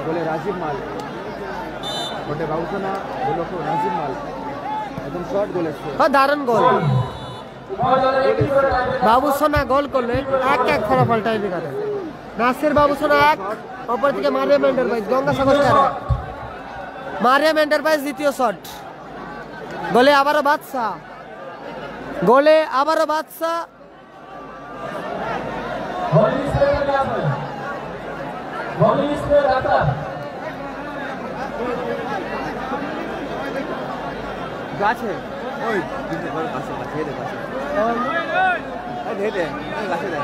গোলে রাজিব মাল, গোটে বাবুসোনা গোলক রাজিব মাল। প্রথম শট গোলে দারুণ গোল, উভয় দলের একটি করে টাইব্রেকার বাবু সোনা গোল করলে 1-1 ফলাফল টাইব্রেকারে। নাসির বাবু সোনা 1, অপরদিকে Mariam enterprise Gangasagar star 1। Mariam Enterprise দ্বিতীয় শট, গোলে আবারও বাদশাহ, গোলে আবারও বাদশাহ। হোলি স্প্রে নিয়ে আসবে। হোলি স্প্রে ডাক্তার গাছে ওই কিন্তু বড় গাছে গাছে দে গাছে এই দে দে গাছে দে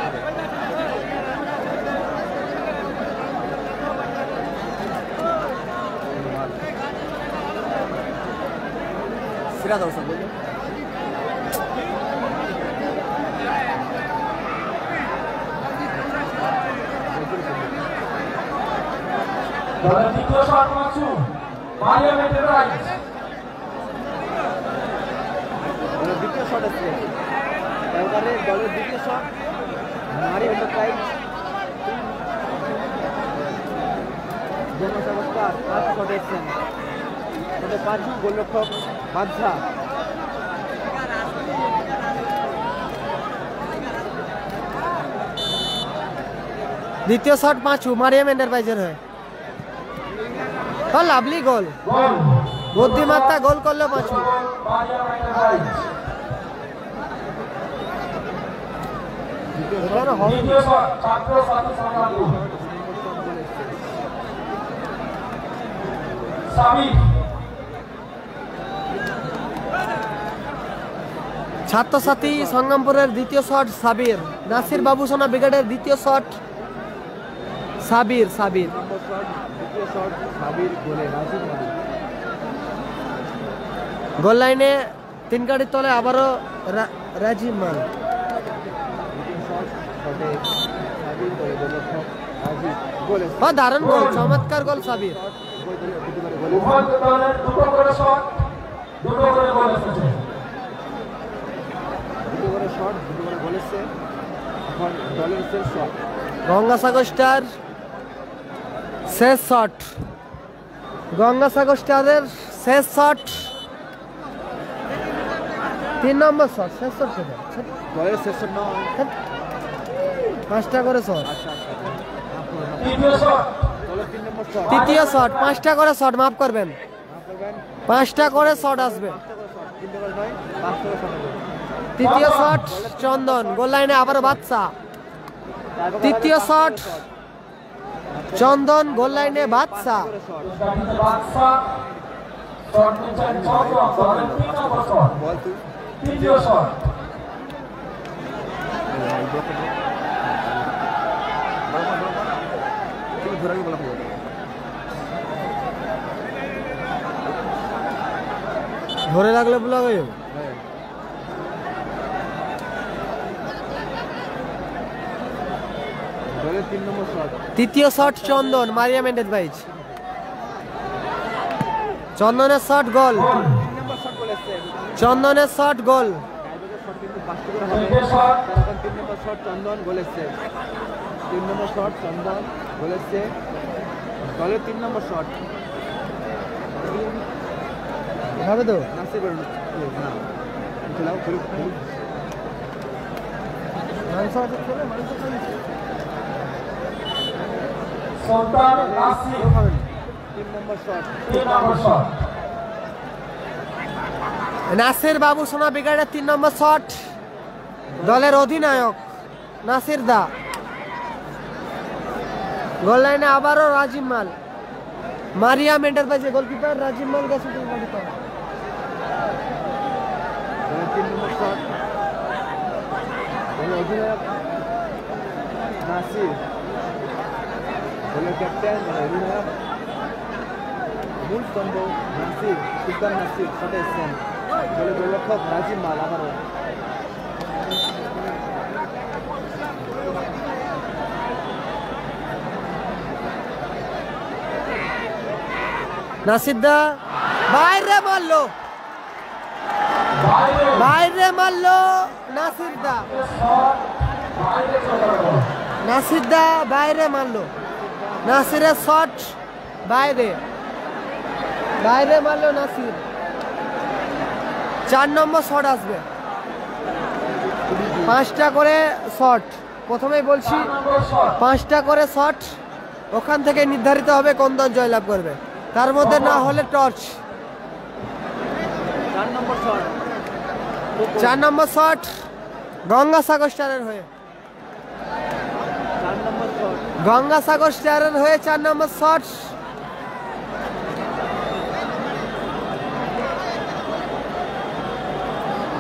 সিরা দাও সব বলো দলের দ্বিতীয় শট মাছু মারিয়াম এন্টারপ্রাইজ দলের দ্বিতীয় শট আছে এবারে দলের দ্বিতীয় শট মারিয়াম এন্টারপ্রাইজ জনতা অবস্থার 5 শট এসেছেন তবে 5 গোলরক্ষক বাদশা দ্বিতীয় শট পাঁচু মারিয়াম এন্টারপ্রাইজের হয়ে লাভলি গোল গোল বুদ্ধিমত্তা গোল করলো পাঁচু মারিয়াম এন্টারপ্রাইজ এখানে হবে দ্বিতীয় শট ছাত্র ছাত্রী সংগ্রাম সাবির ছাত্রছাত্রী সংগ্রামপুরের দ্বিতীয় শট সাবির নাসির বাবুসোনা ব্রিগেডের দ্বিতীয় শট সাবির সাবির নম্বর শট দ্বিতীয় শট সাবির গোলে রাজিব মাল গোল লাইনে 3 গাড়ির তলে আবারও রাজিব মাল দ্বিতীয় শট শটে সাবির গোলে গোলরক্ষক রাজিব গোলে দারুণ গোল চমৎকার গোল সাবির গোলে উভয় দলের দুটো করে শট দুটো করে গোল এসেছে দুটো করে শট দুটো করে গোল এসেছে এখন দলের শেষ শট গঙ্গাসাগর স্টার শেষ শট গঙ্গাসাগর স্টারের শেষ শট 3 নম্বর শট শেষ শট দলের শেষ শট নয় 5টা করে শট আচ্ছা তৃতীয় শট দলের 3 নম্বর শট তৃতীয় শট 5টা করে শট মাফ করবেন মাফ করবেন 5টা করে শট আসবে 5টা করে শট 3টা করে নয় 5টা করে শট হবে তৃতীয় শট চন্দন গোল লাইনে আবার বাদশা তৃতীয় শট চন্দন গোল লাইনে বাদশা গাড়িতে বাদশা শট নিচ্ছেন চন্দন দলের 3 নম্বর শট বল তুই তৃতীয় শট তুমি ধরে বলা হবে ধরে লাগলে বলা হবে দলের 3 নম্বর শট তৃতীয় শট চন্দন মারিয়াম এন্টারপ্রাইজ চন্দনের শট গোল 3 নম্বর শট গোল এসেছে চন্দনের শট গোল শট কিন্তু 5টা করে হবে তৃতীয় শট তার এখন 3 নম্বর শট চন্দন গোল এসেছে 3 নম্বর শট চন্দন গোল এসেছে দলের 3 নম্বর শট হবে তো নাসির বলুন না চলাও খেলু সুলতান নাসির 3 নম্বর শট 3 নম্বর শট নাসির বাবু সোনা ব্রিগেডের 3 নম্বর শট দলের অধিনায়ক নাসির দা গোল লাইনে আবারও রাজিব মাল মারিয়াম এন্টারপ্রাইজের গোলকিপার রাজিব মাল গেছে দলের 3 নম্বর শট দলের অধিনায়ক নাসির দলের ক্যাপ্টেন অধিনায়ক মূল স্তম্ভ নাসির সুলতান নাসির শটে এসেছেন দলের গোলরক্ষক রাজিব মাল আবারও নাসির দা বাইরে মারলো বাইরে বাইরে মারলো নাসির দা শট বাইরে চলে গেল নাসির দা বাইরে মারলো নাসিরের শট বাইরে বাইরে মারলো নাসির 4 নম্বর শট আসবে 5টা করে শট প্রথমেই বলছি 4 নম্বর শট 5টা করে শট ওখান থেকে নির্ধারিত হবে কোন দল জয়লাভ করবে তার মধ্যে না হলে টর্চ 4 নম্বর শট 4 নম্বর শট গঙ্গাসাগর স্টারের হয়ে 4 নম্বর শট গঙ্গাসাগর স্টারের হয়ে 4 নম্বর শট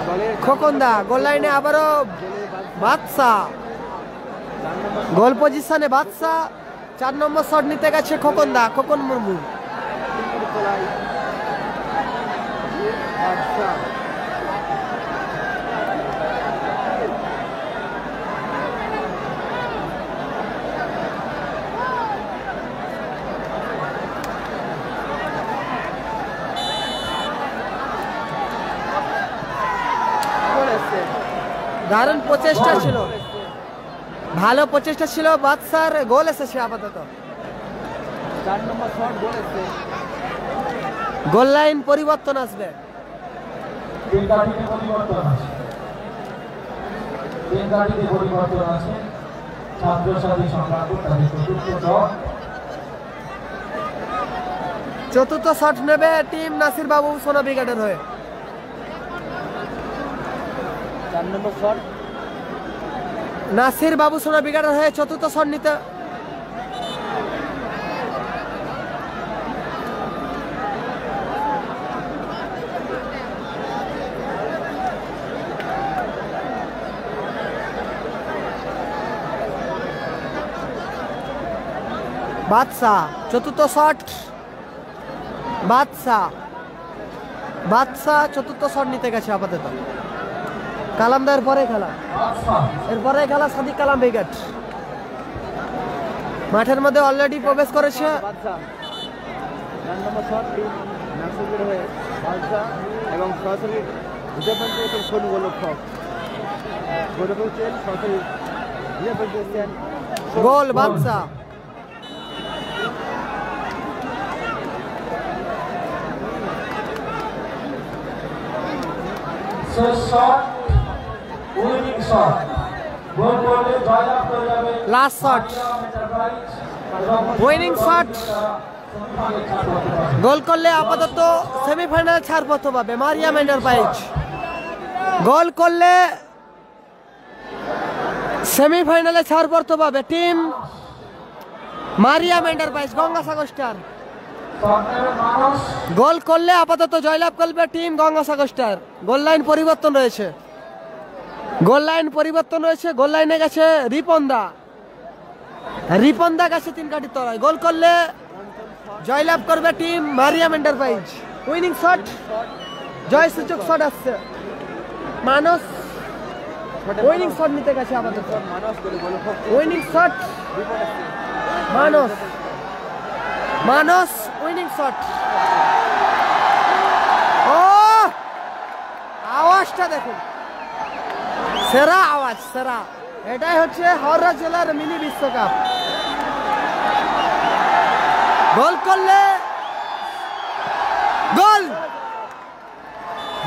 দলের খোকনদা গোল লাইনে আবারও বাদশা গোল পজিশনে বাদশা 4 নম্বর শট নিতে গেছে খোকনদা খোকন মুর্মু তোলায় আচ্ছা দারুণ প্রচেষ্টা ছিল, ভালো প্রচেষ্টা ছিল। বাদশার গোল এসেছে আপাতত। 4 নম্বর শট গোল এসছে। গোল লাইন পরিবর্তন আসবে। তিন কাঠিতে পরিবর্তন আছে, তিন কাঠিতে পরিবর্তন আছে। ছাত্রছাত্রী সংক্রান্ত তাদের চতুর্থ শট। চতুর্থ শট নেবে টিম নাসির বাবু সোনা ব্রিগেডের হয়ে। 4 নম্বর শট নাসির বাবু সোনা ব্রিগেডের হয়ে চতুর্থ শট নিতে। বাদশা চতুর্থ শট, বাদশা চতুর্থ শট নিতে গেছে আপাতত। কালামদার পরে খেলা, এরপরে খেলা সাদিক কালাম ব্রিগেড মাঠের মধ্যে অলরেডি প্রবেশ করেছে। বাদশা 4 নম্বর শট টিম নাসিরের হয়ে বাদশা এবং সরাসরি ভিডিও পয়েন্টে সোনু গোলরক্ষক গোলরক্ষক সরাসরি ভিডিও পয়েন্টে গোল বাদশা। শেষ শট, উইনিং শট। গোল করলে জয়লাভ করে যাবে লাস্ট শট, উইনিং শট। গোল করলে আপাতত সেমিফাইনাল ছাড়পত্র পাবে মারিয়াম এন্টারপ্রাইজ। গোল করলে সেমিফাইনালে ছাড়পত্র পাবে team Mariam enterprise Gangasagar star. Goal করলে আপাতত জয়লাভ করবে team Gangasagar star. Goal line পরিবর্তন রয়েছে, গোল লাইন পরিবর্তন রয়েছে। গোল লাইনে গেছে রিপনদা গেছে 3 কাঠির তলায়। গোল করলে জয়লাভ করবে team Mariam enterprise. Winning shot, জয় সূচক শট আসছে। মানস উইনিং শট নিতে গেছে আপাতত। Winning shot Manas winning shot. ও আওয়াজটা দেখুন, সেরা আওয়াজ, সেরা। এটাই হচ্ছে হাওড়া জেলার মিনি বিশ্বকাপ। গোল করলে গোল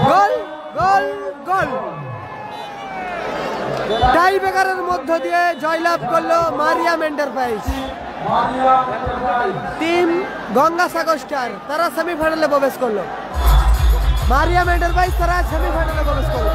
গোল গোল গোল টাই ব্রেকারের মধ্য দিয়ে জয়লাভ করলো Mariam Enterprise. Team Gangasagar Star তারা সেমিফাইনালে প্রবেশ করলো। মারিয়াম এন্টারপ্রাইজ তারা সেমিফাইনালে প্রবেশ করলো।